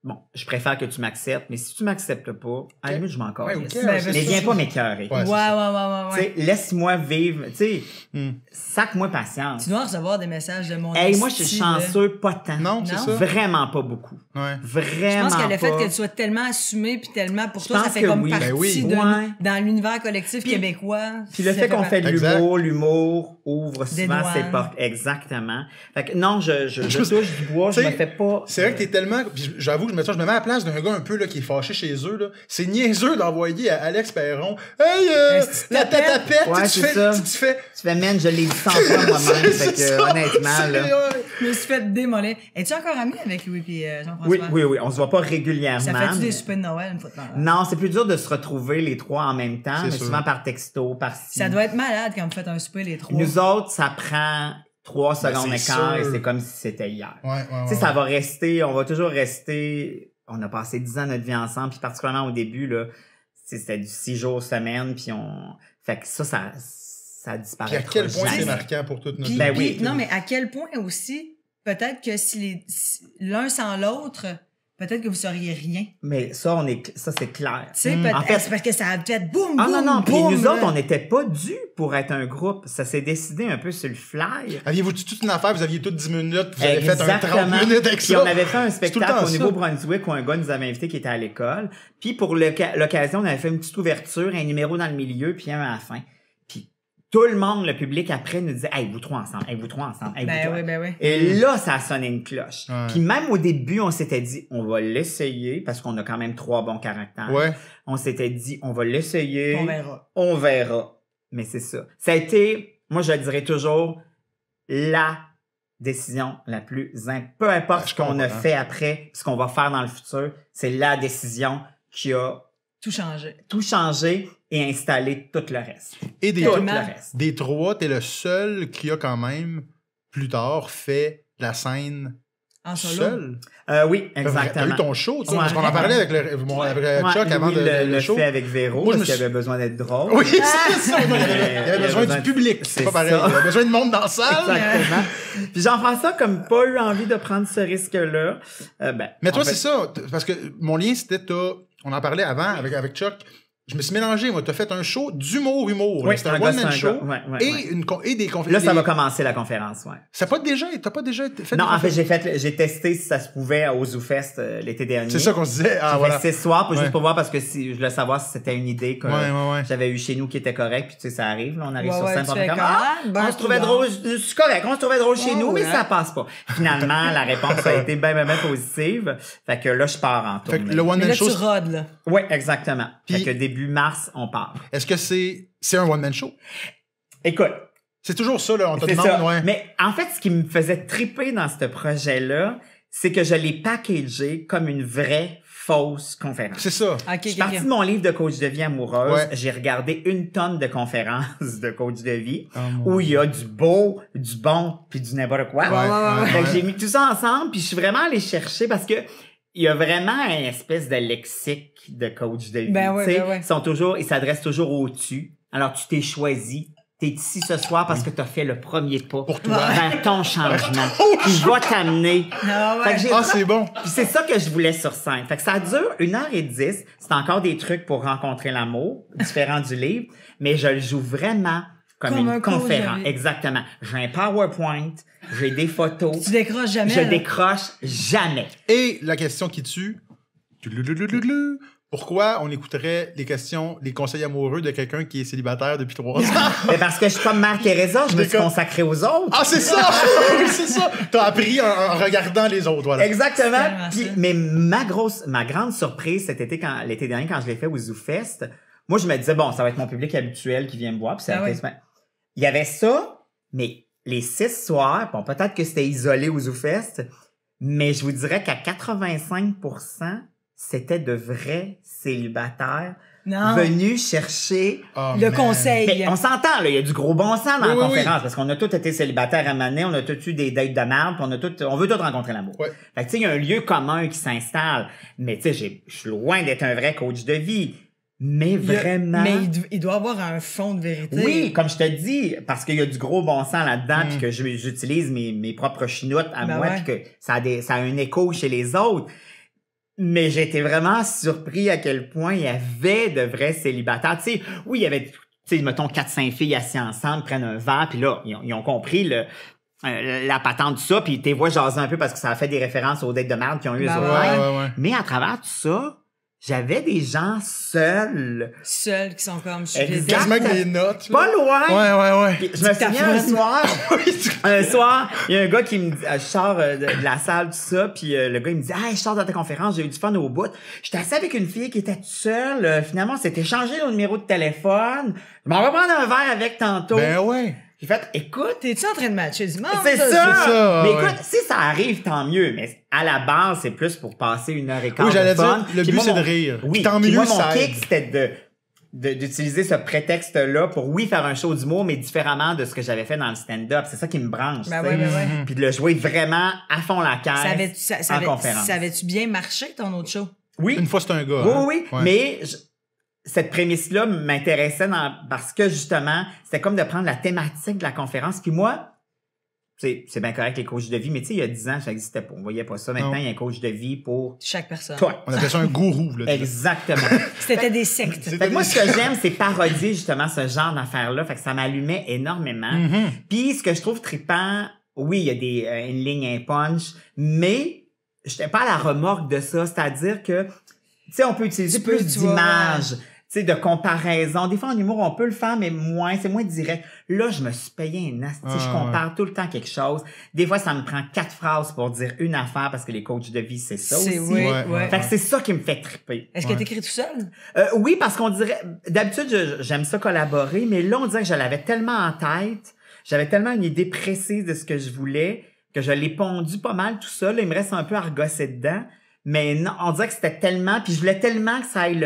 bon, je préfère que tu m'acceptes, mais si tu m'acceptes pas, à la limite, je m'en Ouais, calisse. ok, Ben, c'est Mais ça. viens pas m'écœurer. Ouais, Ouais. Tu sais, laisse-moi vivre. Tu sais, sac-moi patience. Tu dois recevoir des messages de mon Hey, moi, je suis esti, là. chanceux, pas tant. Non, c'est Non? ça. Vraiment pas beaucoup. Ouais. Je Vraiment pense que le fait pas. que tu sois tellement assumé puis tellement pour Je toi, ça pense fait que comme oui. partie Ben oui. de Ouais. dans l'univers collectif Puis- québécois. Puis le ça fait qu'on fait de Exact. l'humour ouvre Des souvent ses douanes. portes. Exactement. Fait que non, je touche du bois, je Tu sais, me fais pas. C'est vrai que t'es tellement. Puis j'avoue que je me mets à la place d'un gars un peu là, qui est fâché chez eux. Là. C'est niaiseux d'envoyer à Alex Perron. Hey, la tête à pète, Ouais, tu c'est ça. fais. Tu fais, man, je l'ai dit 100 fois moi-même. Fait que, ça. honnêtement, C'est- là. ouais. Je me suis fait démolir. Es-tu encore ami avec Louis et Jean-François? Oui. On se voit pas régulièrement. Ça fait-tu mais- des soupers de Noël une fois de temps? Non, c'est plus dur de se retrouver les trois en même temps, C'est mais sûr. souvent par texto, par ci. Ça doit être malade quand vous faites un souper les trois. Nous autres, ça prend 3 secondes c'est d'écart et sûr. c'est comme si c'était hier. Ouais. Tu sais, ça va rester, on va toujours rester. On a passé 10 ans de notre vie ensemble, puis particulièrement au début, là, c'était du 6 jours semaine, puis fait que ça disparaît. Puis à quel point jamais. c'est marquant pour toute notre Puis- Ben vie. oui. non, mais à quel point aussi, peut-être que si l'un sans l'autre, peut-être que vous seriez rien. Tu Mais ça, c'est clair. sais, Mm. peut-être, En fait- c'est parce que ça a fait boum, boum, Ah non, puis boum. nous là. autres, on n'était pas dus pour être un groupe. Ça s'est décidé un peu sur le fly. Aviez-vous toute une affaire, vous aviez toutes 10 minutes, vous avez fait un 30 Exactement. minutes avec Puis ça. on avait fait un tout le spectacle temps au ça. Nouveau-Brunswick où un gars nous avait invité qui était à l'école. Puis pour l'occasion, on avait fait une petite ouverture, un numéro dans le milieu, puis un à la fin. Puis tout le monde, le public, après, nous disait « Hey, vous trois ensemble, hey, vous trois ensemble, hey, vous Ben trois. oui, ben oui. Et là, ça a sonné une cloche. Ouais. Puis même au début, on s'était dit « On va l'essayer » parce qu'on a quand même 3 bons caractères. Ouais. On s'était dit « On va l'essayer. On verra. On verra. » Mais c'est ça. Ça a été, moi je le dirais toujours, la décision la plus peu importe Ah, je ce qu'on a comprends. fait après, ce qu'on va faire dans le futur, c'est la décision qui a Tout changer. tout changé et installé tout le reste. Et Tout le Tellement. reste. des 3, t'es le seul qui a quand même, plus tard, fait la scène En solo. seul. Oui, T'as exactement. eu ton show, tu sais, Ouais. parce qu'on en parlait avec avec Chuck Ouais, avant Louis de le le show. fait avec Véro, Moi, je parce me qu'il avait besoin d'être drôle. Oui, c'est ça. Il y Il avait besoin du public. C'est c'est pas pareil. ça. Il y avait besoin de monde dans la salle. Exactement. Puis Jean-François, comme pas eu envie de prendre ce risque-là, Mais toi, en fait, c'est ça. Parce que mon lien, c'était on en parlait avant avec Chuck. Je me suis mélangé, moi. T'as fait un show d'humour. Oui, C'était un un gars, one-man c'est un show. gars. Ouais, ouais, et, ouais. et des Là, conférences. ça va commencer la conférence, ouais. T'as pas déjà fait Non, des en fait, conférences? j'ai testé si ça se pouvait au ZooFest l'été dernier. C'est ça qu'on se disait. Ah, J'ai voilà. fait 6 soirs, Ouais. juste pour voir, parce que je voulais savoir si c'était une idée que Ouais. j'avais eu chez nous qui était correcte, puis tu sais, ça arrive, là, on arrive Ouais, sur ouais, scène, tu on fais fait comme, comme, ah, ben, on se trouvait tout drôle, c'est correct, on se trouvait drôle chez Ouais, nous, mais ouais. ça passe pas. Finalement, la réponse a été bien positive, fait que là, je pars en Fait tournée. que le Mais one-man là, show, tu rodes, là. Oui, exactement. Puis- Fait que début mars, on part. est-ce que c'est un one-man show? Écoute, C'est toujours ça, là, on te C'est demande, ça. ouais. Mais en fait, ce qui me faisait triper dans ce projet-là, c'est que je l'ai packagé comme une vraie fausse conférence. C'est ça. OK, Je suis partie de mon livre de coach de vie amoureuse. Ouais. J'ai regardé une tonne de conférences de coach de vie Oh, où il y a du beau, du bon, puis du n'importe quoi. Ouais. Fait que j'ai mis tout ça ensemble, puis je suis vraiment allée chercher parce que il y a vraiment une espèce de lexique de coach de vie. Ben ouais, tu sais. ben ouais. Ils s'adressent toujours au-dessus. Alors, tu t'es choisi. T'es ici ce soir parce que t'as fait le premier pas Pour toi. vers ton changement. Qui va t'amener. Ah Fait ouais. que j'ai Ah, c'est bon. puis c'est ça que je voulais sur scène. Fait que ça dure 1h10. C'est encore des trucs pour rencontrer l'amour, différent du livre, mais je le joue vraiment comme Comme un une coach de conférence. vie. Exactement. J'ai un PowerPoint, j'ai des photos. Tu décroches jamais. Je là. décroche jamais. Et la question qui tue. Pourquoi on écouterait les conseils amoureux de quelqu'un qui est célibataire depuis 3 ans? Mais parce que je suis comme Mère Teresa, je me suis D'accord. consacré aux autres. Ah, c'est ça! Oui, c'est ça! T'as appris en regardant les autres, voilà. Exactement. tellement Puis, ça. mais ma grande surprise cet été, l'été dernier, quand je l'ai fait au ZooFest, moi, je me disais, bon, ça va être mon public habituel qui vient me voir. Puis ça Ah a été- Il y avait ça, mais les 6 soirs, bon, peut-être que c'était isolé au ZooFest, mais je vous dirais qu'à 85%, c'était de vrais célibataires Non. venus chercher. Oh, Le man. conseil. Mais on s'entend, là, il y a du gros bon sens dans Oui, la oui, conférence, parce qu'on a tous été célibataires à Mané, on a tous eu des dates de merde, puis on veut tous rencontrer l'amour. Ouais. Fait que tu sais, il y a un lieu commun qui s'installe. Mais tu sais, je suis loin d'être un vrai coach de vie. Mais Il y a- vraiment. Mais il doit avoir un fond de vérité. Oui, comme je te dis, parce qu'il y a du gros bon sens là-dedans, puis que j'utilise mes propres chinoutes à Ben moi, ouais. puis que ça a un écho chez les autres. Mais j'ai été vraiment surpris à quel point il y avait de vrais célibataires. Tu sais, oui, il y avait, tu sais, mettons 4-5 filles assises ensemble, prennent un verre, puis là, ils ont compris la patente de ça, puis t'es vois jaser un peu parce que ça a fait des références aux dates de merde qu'ils ont eu Ben eux ouais. autres. Ouais. Mais à travers tout ça, j'avais des gens seuls. Seuls qui sont comme... Exact. Quasiment que des notes. là. Pas loin. Ouais. Puis je me souviens un soir, il y a un gars qui me dit, je sors de la salle, tout ça, puis le gars, il me dit, hey, je sors de ta conférence, j'ai eu du fun au bout. J'étais assis avec une fille qui était toute seule, finalement, on s'est échangé nos numéros de téléphone. Je m'en vais prendre un verre avec tantôt. Ben ouais. J'ai fait, écoute, T'es-tu en train de matcher du monde? c'est c'est ça, ça! Mais ouais. écoute, si ça arrive, tant mieux. Mais à la base, c'est plus pour passer 1h15 Oui, j'allais de fun. dire, le Puis but, moi, c'est de mon- rire. Oui, Puis tant puis mieux, moi, mon ça kick, aide. c'était d'utiliser ce prétexte-là pour, oui, faire un show d'humour, mais différemment de ce que j'avais fait dans le stand-up. C'est ça qui me branche. Ben tu sais. ouais, ben ouais. Puis de le jouer vraiment à fond la caisse Ça en conférence. Ça avait-tu bien marché, ton autre show? Oui, Une fois, c'est un gars. oui, hein. oui. Ouais. Mais cette prémisse-là m'intéressait parce que, justement, c'était comme de prendre la thématique de la conférence. Puis moi, c'est bien correct les coachs de vie, mais tu sais, il y a 10 ans, ça n'existait pas. On voyait pas ça. Maintenant, Non. il y a un coach de vie pour Chaque personne. toi. On appelle ça un gourou, là. Exactement. C'était des sectes. C'est- Fait que moi, ce que j'aime, c'est parodier justement ce genre d'affaires-là. Fait que ça m'allumait énormément. Mhm. Puis ce que je trouve trippant, oui, il y a une ligne, un punch, mais j'étais pas à la remorque de ça. C'est-à-dire que, tu sais, on peut utiliser Tu peux, plus tu vois, d'images, tu sais, de comparaison. Des fois, en humour, on peut le faire, mais c'est moins direct. Là, je me suis payé un asti. Je compare tout le temps quelque chose. Des fois, ça me prend 4 phrases pour dire une affaire parce que les coachs de vie, c'est ça aussi. C'est oui, Ouais, ouais. Fait que c'est ça qui me fait tripper. Est-ce que t'écris tout seul? Oui, parce qu'on dirait... D'habitude, j'aime ça collaborer, mais là, on dirait que je l'avais tellement en tête, j'avais tellement une idée précise de ce que je voulais, que je l'ai pondu pas mal tout ça. Là, il me reste un peu à regosser dedans. Mais non, on dirait que c'était tellement... Puis je voulais tellement que ça aille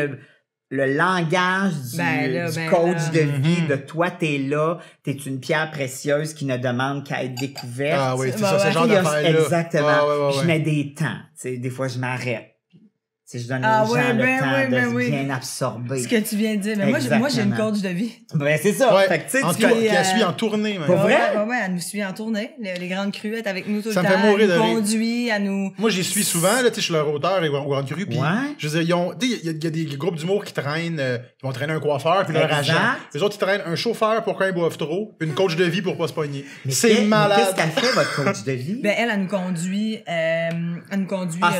le langage du coach de vie, de toi, t'es là, t'es une pierre précieuse qui ne demande qu'à être découverte. Ah oui, c'est Bah ça, ce ouais. genre d'affaire-là. Exactement. Ah, ouais, Je ouais. mets des temps. Tu sais, des fois, je m'arrête. Tu sais, je donne Ah aux gens ouais, le ben temps oui, ben de oui. bien absorber. Ce que tu viens de dire. Mais moi, j'ai une Exactement. coach de vie. Ben, c'est ça. Ouais. Fait que, tu sais, En tu tout cas, puis, qui a suivi en tournée, même. Pour vrai? Ouais, elle nous suit en tournée. Les grandes crues, elle est avec nous tout Ça le me temps. fait mourir Elle nous de rire. conduit, elle nous... Moi, j'y suis souvent, là, tu sais, je suis leur auteur et Grande Cru, puis Ouais. je veux dire, tu sais, il y a des groupes d'humour qui traînent, qui vont traîner un coiffeur puis leur Exact. agent. Les autres, ils traînent un chauffeur pour quand ils boivent trop, puis une coach de vie pour pas se pogner. Mais C'est qu'est-ce malade. qu'elle fait, votre coach de vie? Ben, elle nous conduit, Ah,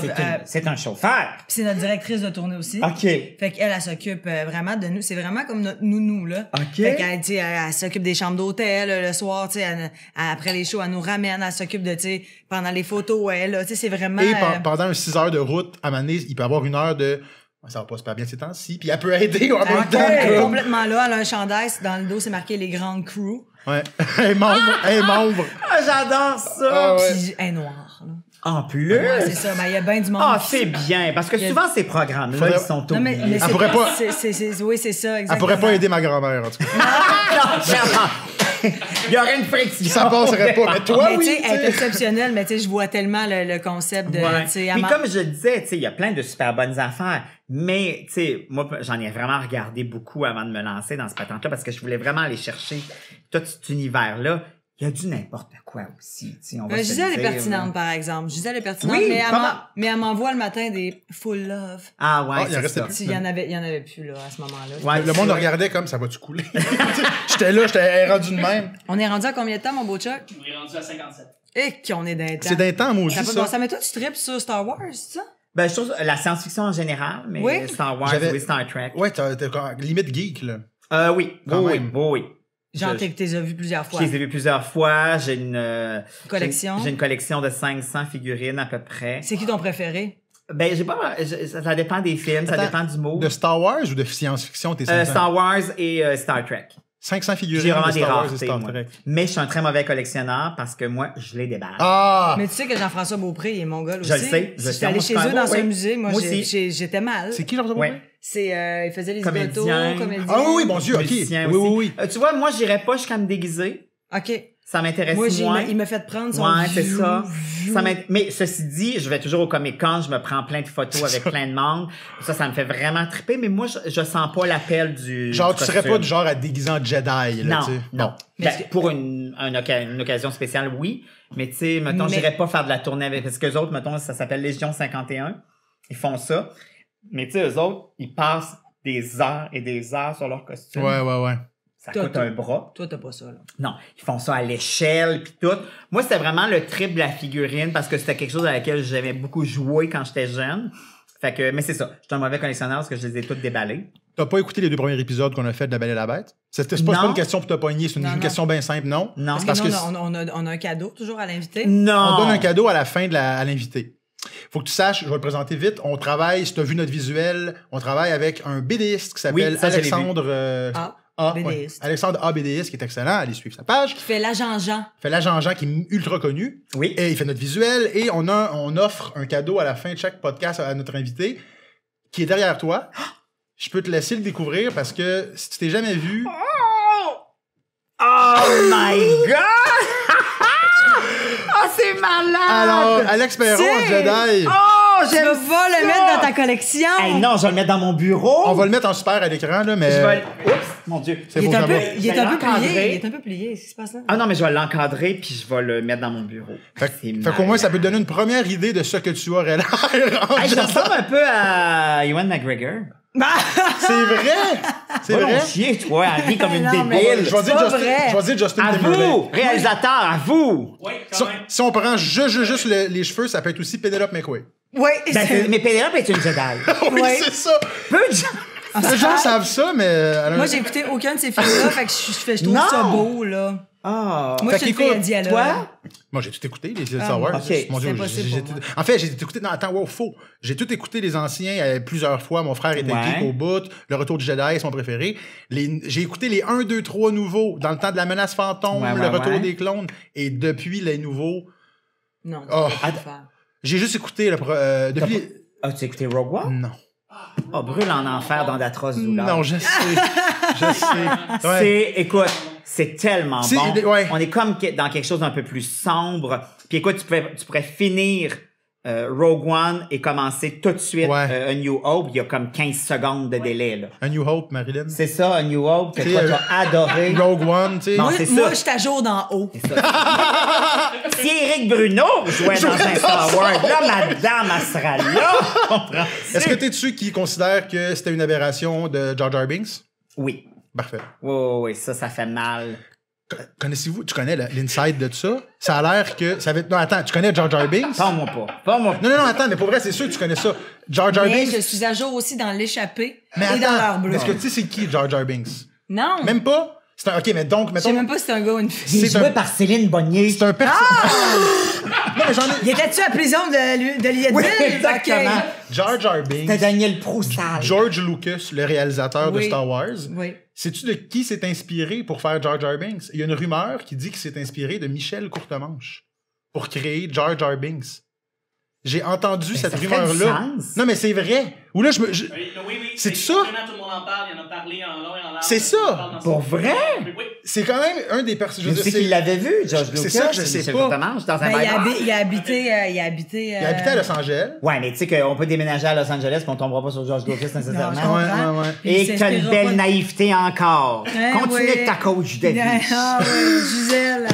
c'est un chauffeur. puis c'est notre directrice de tournée aussi. OK. Fait qu'elle, elle s'occupe vraiment de nous. C'est vraiment comme notre nounou, là. OK. Fait qu'elle, tu sais, elle s'occupe des chambres d'hôtel le soir, tu sais, après les shows, elle nous ramène, elle s'occupe de, tu sais, pendant les photos, elle, là, tu sais, c'est vraiment... Et pendant 6 heures de route, à Mané, il peut avoir 1 heure de ça va pas super bien ces temps-ci, puis elle peut aider en même temps. Elle est comme- complètement là, elle a un chandail, dans le dos, c'est marqué les grandes crews. Ouais. membre. Ah, j'adore ça! Ah ouais. Puis elle est noire, là. En plus! Ouais, c'est ça. Ben, il y a bien du monde. Ah, qui- c'est bien, parce que souvent, ces programmes-là, Faudrait- ils sont Non, mais oubliés. c'est pourrait pas- oui, c'est ça, exactement. Elle pourrait pas aider ma grand-mère, en tout cas. Non, clairement. Il y aurait une friction. Ça passerait pas. Mais toi, Mais tu oui. sais, elle est tu sais. exceptionnelle, mais tu sais, je vois tellement le concept de, Ouais. tu sais, Puis comme je le disais, tu sais, il y a plein de super bonnes affaires. Mais, tu sais, moi, j'en ai vraiment regardé beaucoup avant de me lancer dans ce patente-là parce que je voulais vraiment aller chercher tout cet univers-là. Il y a du n'importe quoi aussi, tu sais, on va se Gisèle le est dire, pertinente, là. par exemple. Gisèle est pertinente, Oui, mais, comment? mais elle m'envoie le matin des full love. Ah ouais, Ah, il en c'est restait ça. plus. Il y en avait plus, là, à ce moment-là. Ouais, Le monde c'est- regardait comme ça va-tu couler? J'étais là, j'étais rendu de même. On est rendu à combien de temps, mon beau Chuck? On est rendu à 57. Et qu'on est d'un temps. C'est d'un temps, moi aussi, Ça, ça. ça met toi, tu tripes sur Star Wars, c'est ça? Ben, je trouve la science-fiction en général, mais Oui. Star Wars, J'avais- oui, Star Trek. Ouais, t'es limite geek, là. Oui, Quand oui, même. oui. Genre, Je- t'es vu plusieurs Je fois. les ai vus plusieurs fois. J'ai Collection. J'ai une collection de 500 figurines à peu près. C'est qui ton préféré? Ben, j'ai pas. Ça dépend des films, ça Attends, dépend du mot. De Star Wars ou de science-fiction, t'es 500? Star Wars et Star Trek. 500 figurines J'ai vraiment de des Star Wars et raretés, Star moi. Trek. Mais je suis un très mauvais collectionneur parce que moi, je les déballe. Ah! Mais tu sais que Jean-François Beaupré, il est mongol aussi. Je le sais, je J'étais sais, allé moi, chez je fais eux un dans beau, un oui. musée. Moi, Moi aussi. j'étais mal. C'est qui, Jean-François Ouais. Beaupré? C'est, il faisait les Comédien. comédiens. Ah oui, mon Dieu, ok. Musicien Oui, aussi. oui, oui. Tu vois, moi, j'irais pas jusqu'à me déguiser. OK. Ça m'intéresse Moi, moins. il m'a fait prendre son Ouais, c'est ça. vieux- Mais ceci dit, je vais toujours au Comic-Con, je me prends plein de photos avec plein de monde. Ça me fait vraiment triper, mais moi, je sens pas l'appel du Genre, du tu serais costume. pas du genre à déguiser en Jedi, là, Non, tu sais. non. Bon. Mais Ben, est-ce que- pour une occasion spéciale, oui. Mais tu sais, mettons, Mais- j'irais pas faire de la tournée avec... Parce qu'eux autres, mettons, ça s'appelle Légion 51. Ils font ça. Mais tu sais, eux autres, ils passent des heures et des heures sur leur costume. Ouais, ouais, ouais. Ça Toi, coûte toi. un bras. Toi, t'as pas ça, là. Non, ils font ça à l'échelle puis tout. Moi, c'était vraiment le trip de la figurine parce que c'était quelque chose à laquelle j'aimais beaucoup jouer quand j'étais jeune. Fait que, mais c'est ça. J'étais un mauvais collectionneur parce que je les ai toutes déballées. T'as pas écouté les 2 premiers épisodes qu'on a fait de La Belle et la Bête? C'est pas Non. une question pour te pogner, c'est une Non, non. question bien simple, non? Non. Parce Parce que que nous, on a un cadeau toujours à l'invité. Non. On donne un cadeau à la fin à l'invité. Faut que tu saches, je vais le présenter vite, on travaille, si tu as vu notre visuel, on travaille avec un BDiste qui s'appelle Oui, ça, je l'ai Alexandre Ah, BDiste. Alexandre A. BDiste, qui est excellent, allez suivre sa page. Qui fait l'agent Jean. Il fait l'agent Jean qui est ultra connu. Oui. Et il fait notre visuel et on offre un cadeau à la fin de chaque podcast à notre invité qui est derrière toi. Je peux te laisser le découvrir parce que si tu t'es jamais vu, Oh my God! Oh, c'est malade! alors Alex Perron, C'est- Jedi, Oh, Tu j'aime vas ça! le mettre dans ta collection. Hey, non, je vais le mettre dans mon bureau. on va le mettre en super à l'écran, là, mais Je vais Oups, mon Dieu. c'est Il beau est un ça peu, va. il est un peu l'encadrer. plié. Il est un peu plié. Qu'est-ce qui se passe là? Ah non, mais je vais l'encadrer puis je vais le mettre dans mon bureau. Fait qu'au moins, ça peut te donner une première idée de ce que tu aurais l'air. en Hey, je Jedi. ressemble un peu à Ewan McGregor. C'est vrai! C'est Va vrai! donc chier, toi, Harry, comme une Non, mais- débile. Je vais dire pas Justin, vrai. je vais dire Justin À Timberlake. vous, réalisateur, à vous. Oui, Si, quand même. si on prend juste les cheveux, ça peut être aussi Penelope McQuaid. Oui. Mais Pénélope est une Jedi. Oui, Ouais. c'est ça! Peu de gens. Les gens savent ça, mais... Moi, j'ai écouté aucun de ces films-là, fait que je trouve Non. ça beau, là. Ah. Moi, Fait je suis une qu'écoute, fille à dialogue. Toi? Moi, j'ai tout écouté, les Ah, Star Wars. ok. Mon Dieu, C'est impossible j'ai- pour moi. En fait, j'ai tout écouté... Non, attends, wow, faux. J'ai tout écouté les anciens plusieurs fois. Mon frère était Ouais. geek au bout. Le Retour du Jedi, c'est mon préféré. J'ai écouté les 1, 2, 3 nouveaux dans le temps de la menace fantôme, Ouais, le ouais, Retour ouais. des clones. Et depuis les nouveaux, Non, Oh. tu peux pas le faire. j'ai juste écouté depuis... As-tu écouté Rogue One? Non. Oh, brûle en enfer dans d'atroces douleurs. Non, je sais. Je sais. Ouais. C'est, écoute, c'est tellement C'est- bon. ouais. On est comme dans quelque chose d'un peu plus sombre. Puis écoute, tu pourrais finir Rogue One et commencer tout de suite Ouais. A New Hope. Il y a comme 15 secondes de délai, là. A New Hope, Marilyn. C'est ça, A New Hope, que C'est, toi, tu as adoré. Rogue One, tu sais. Non, Moi, c'est moi, ça. je suis à jour d'en haut. Si Éric Bruno jouait dans un Star Wars, là, madame, elle sera là. Comprends-tu? Est-ce que t'es de ceux qui considèrent que c'était une aberration de Jar Jar Binks? Oui. Parfait. Oui, ça fait mal. Connaissez-vous, tu connais l'inside de ça? Ça a l'air que... Ça va être, non, attends, tu connais Jar Jar Binks? Parle-moi pas. Non, attends, mais pour vrai, c'est sûr que tu connais ça. Jar Jar Mais Binks... je suis à jour aussi dans l'échappée Mais et dans l'heure attends, bleue. est-ce que tu sais c'est qui Jar Jar Binks? Non. Même pas? C'est un... OK, mais donc, Je sais mettons... même pas si c'est un gars ou une fille. C'est un- par Céline Bonnier. C'est un personnage... Non, mais j'en ai... Il était-tu à la prison de Lietteville? Oui, exactement. Ok. Jar Jar C'était Binks... Daniel Proust sale. George Lucas, le réalisateur de Oui. Star Wars, Oui. sais-tu de qui s'est inspiré pour faire Jar Jar Binks? Il y a une rumeur qui dit qu'il s'est inspiré de Michel Courtemanche pour créer Jar Jar Binks. J'ai entendu cette rumeur-là. Non, mais c'est vrai. Ou là, Oui. C'est ça? Vraiment, tout le monde en parle. Il en a parlé en long et en large. C'est ça. Pour vrai? Oui. C'est quand même un des personnages. Je sais qu'il l'avait vu, George Lucas. C'est ça que je sais pas. Dans un Ben, bar. il a habité. Il habitait à Los Angeles. Ouais, mais tu sais qu'on peut déménager à Los Angeles et qu'on tombera pas sur George Lucas nécessairement. Non, Ouais. Et t'as une belle naïveté encore. Continue avec ta coach de vie. Ah oui, Gisèle.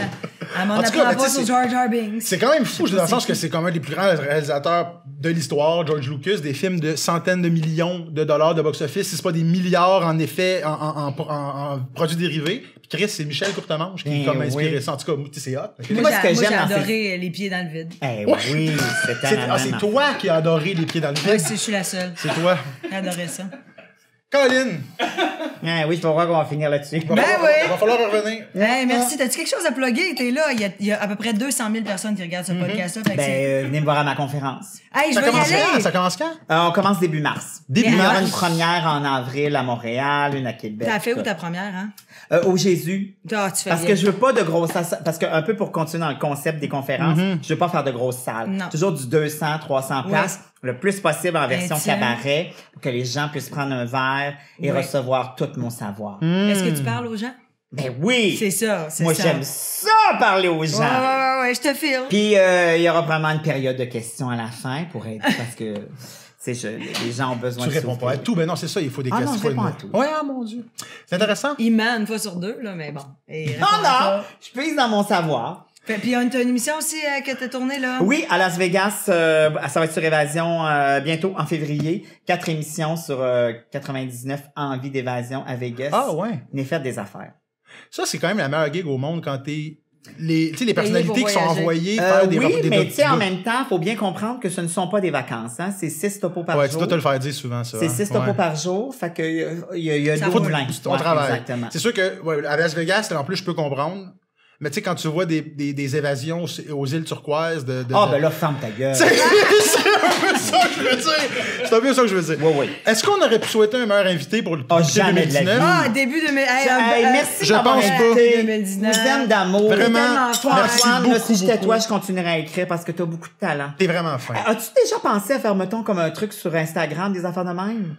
Elle m'en En tout cas, apprend ben, pas tu sais, sur Jar Jar Binks. C'est quand même fou, dans le sens que c'est quand même un des plus grands réalisateurs de l'histoire, George Lucas, des films de centaines de millions de dollars de box-office, si c'est pas des milliards en effet en produits dérivés. Puis Chris, c'est Michel Courtemanche qui a inspiré ça. En tout cas, c'est hot. Moi, ce que j'ai j'aime dans adoré Les pieds dans le vide. Eh Ouais. oui, C'est toi qui as adoré Les pieds dans le Ouais, vide. je suis la seule. C'est toi. J'ai adoré ça. Colin! Oui, je peux voir qu'on va finir là-dessus. Ben oui. Il va falloir revenir. Hey, merci. T'as-tu quelque chose à plugger? T'es là. Il y a à peu près 200 000 personnes qui regardent ce podcast-là. Fait que Venez me voir à ma conférence. hey, je Ça vais y commence quand? aller. Ça commence quand? On commence début mars. Début Il y aura mars. une première en avril à Montréal, une à Québec. T'as fait où ta première, hein? Au Jésus. Ah, tu fais Parce bien. que je veux pas de grosses salles. Parce que un peu pour continuer dans le concept des conférences, je veux pas faire de grosses salles. Non. Toujours du 200, 300 places, le plus possible en version Intime. cabaret, pour que les gens puissent prendre un verre et Oui. recevoir tout mon savoir. Est-ce que tu parles aux gens? Ben oui! C'est ça, c'est Moi, ça. j'aime ça parler aux gens. Ouais, je te file. Puis il y aura vraiment une période de questions à la fin pour aider parce que les gens ont besoin Tu de réponds pas à tout. Ben non, c'est ça, il faut des Ah non, questions. je réponds à tout. Ouais, ah mon Dieu. C'est intéressant. Il ment une fois sur deux, là, mais bon. Et Non, réponds à non! ça. Je pisse dans mon savoir. Puis t'as une émission aussi que t'as tournée, là? Oui, à Las Vegas, ça va être sur Évasion bientôt en février. 4 émissions sur 99 envies d'évasion à Vegas. Ah ouais. Venez faire des affaires. Ça, c'est quand même la meilleure gig au monde quand t'es... Tu sais, les Payé personnalités pour qui sont voyager. envoyées faire des oui, des mais tu sais, en des- même temps, faut bien comprendre que ce ne sont pas des vacances. Hein? C'est 6 topos par Ouais, tu jour. dois te le faire dire souvent, ça. C'est hein. 6 topos Ouais. par jour. Fait que il y a Ça deux roule. moulins. C'est ton Ouais, travail. Exactement. C'est sûr que ouais, à Las Vegas, en plus, je peux comprendre. Mais tu sais, quand tu vois des évasions aux îles turquoises Ben là, ferme ta gueule. C'est un peu ça que je veux dire. C'est un peu ça que je veux dire. Oui. Est-ce qu'on aurait pu souhaiter un meilleur invité pour le jamais de la 2019? vie. Ah, début 2000. Hey, merci je d'avoir pense pas. invité. 2019. Je vous aime d'amour. Vraiment, Toi, merci Antoine, là, beaucoup, si j'étais beaucoup. toi, je continuerais à écrire parce que t'as beaucoup de talent. T'es vraiment fin. As-tu déjà pensé à faire, mettons, comme un truc sur Instagram, des affaires de même?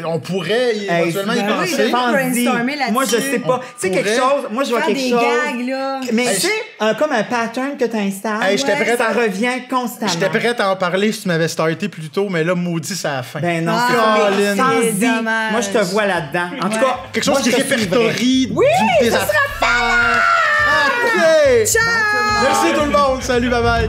On pourrait éventuellement y ben oui, penser. de brainstormer là-dessus. Moi, je sais pas. Tu sais, quelque pourrait chose, moi, je vois Faire quelque des chose. gags, là. Mais Hey, tu sais, comme un pattern que tu installes, Hey, j'étais prête ça à- revient constamment. J'étais prête à en parler si tu m'avais starté plus tôt, mais là, maudit, c'est à la fin. Ben non, Ah, c'est ça. Colin. Mais sans-y, C'est dommage. moi, je te vois là-dedans. En tout Ouais. cas, Quelque chose moi, qui je te suivrai. répertorie Oui, des ça affaires. OK! Ciao! Merci tout le monde. Salut, bye bye.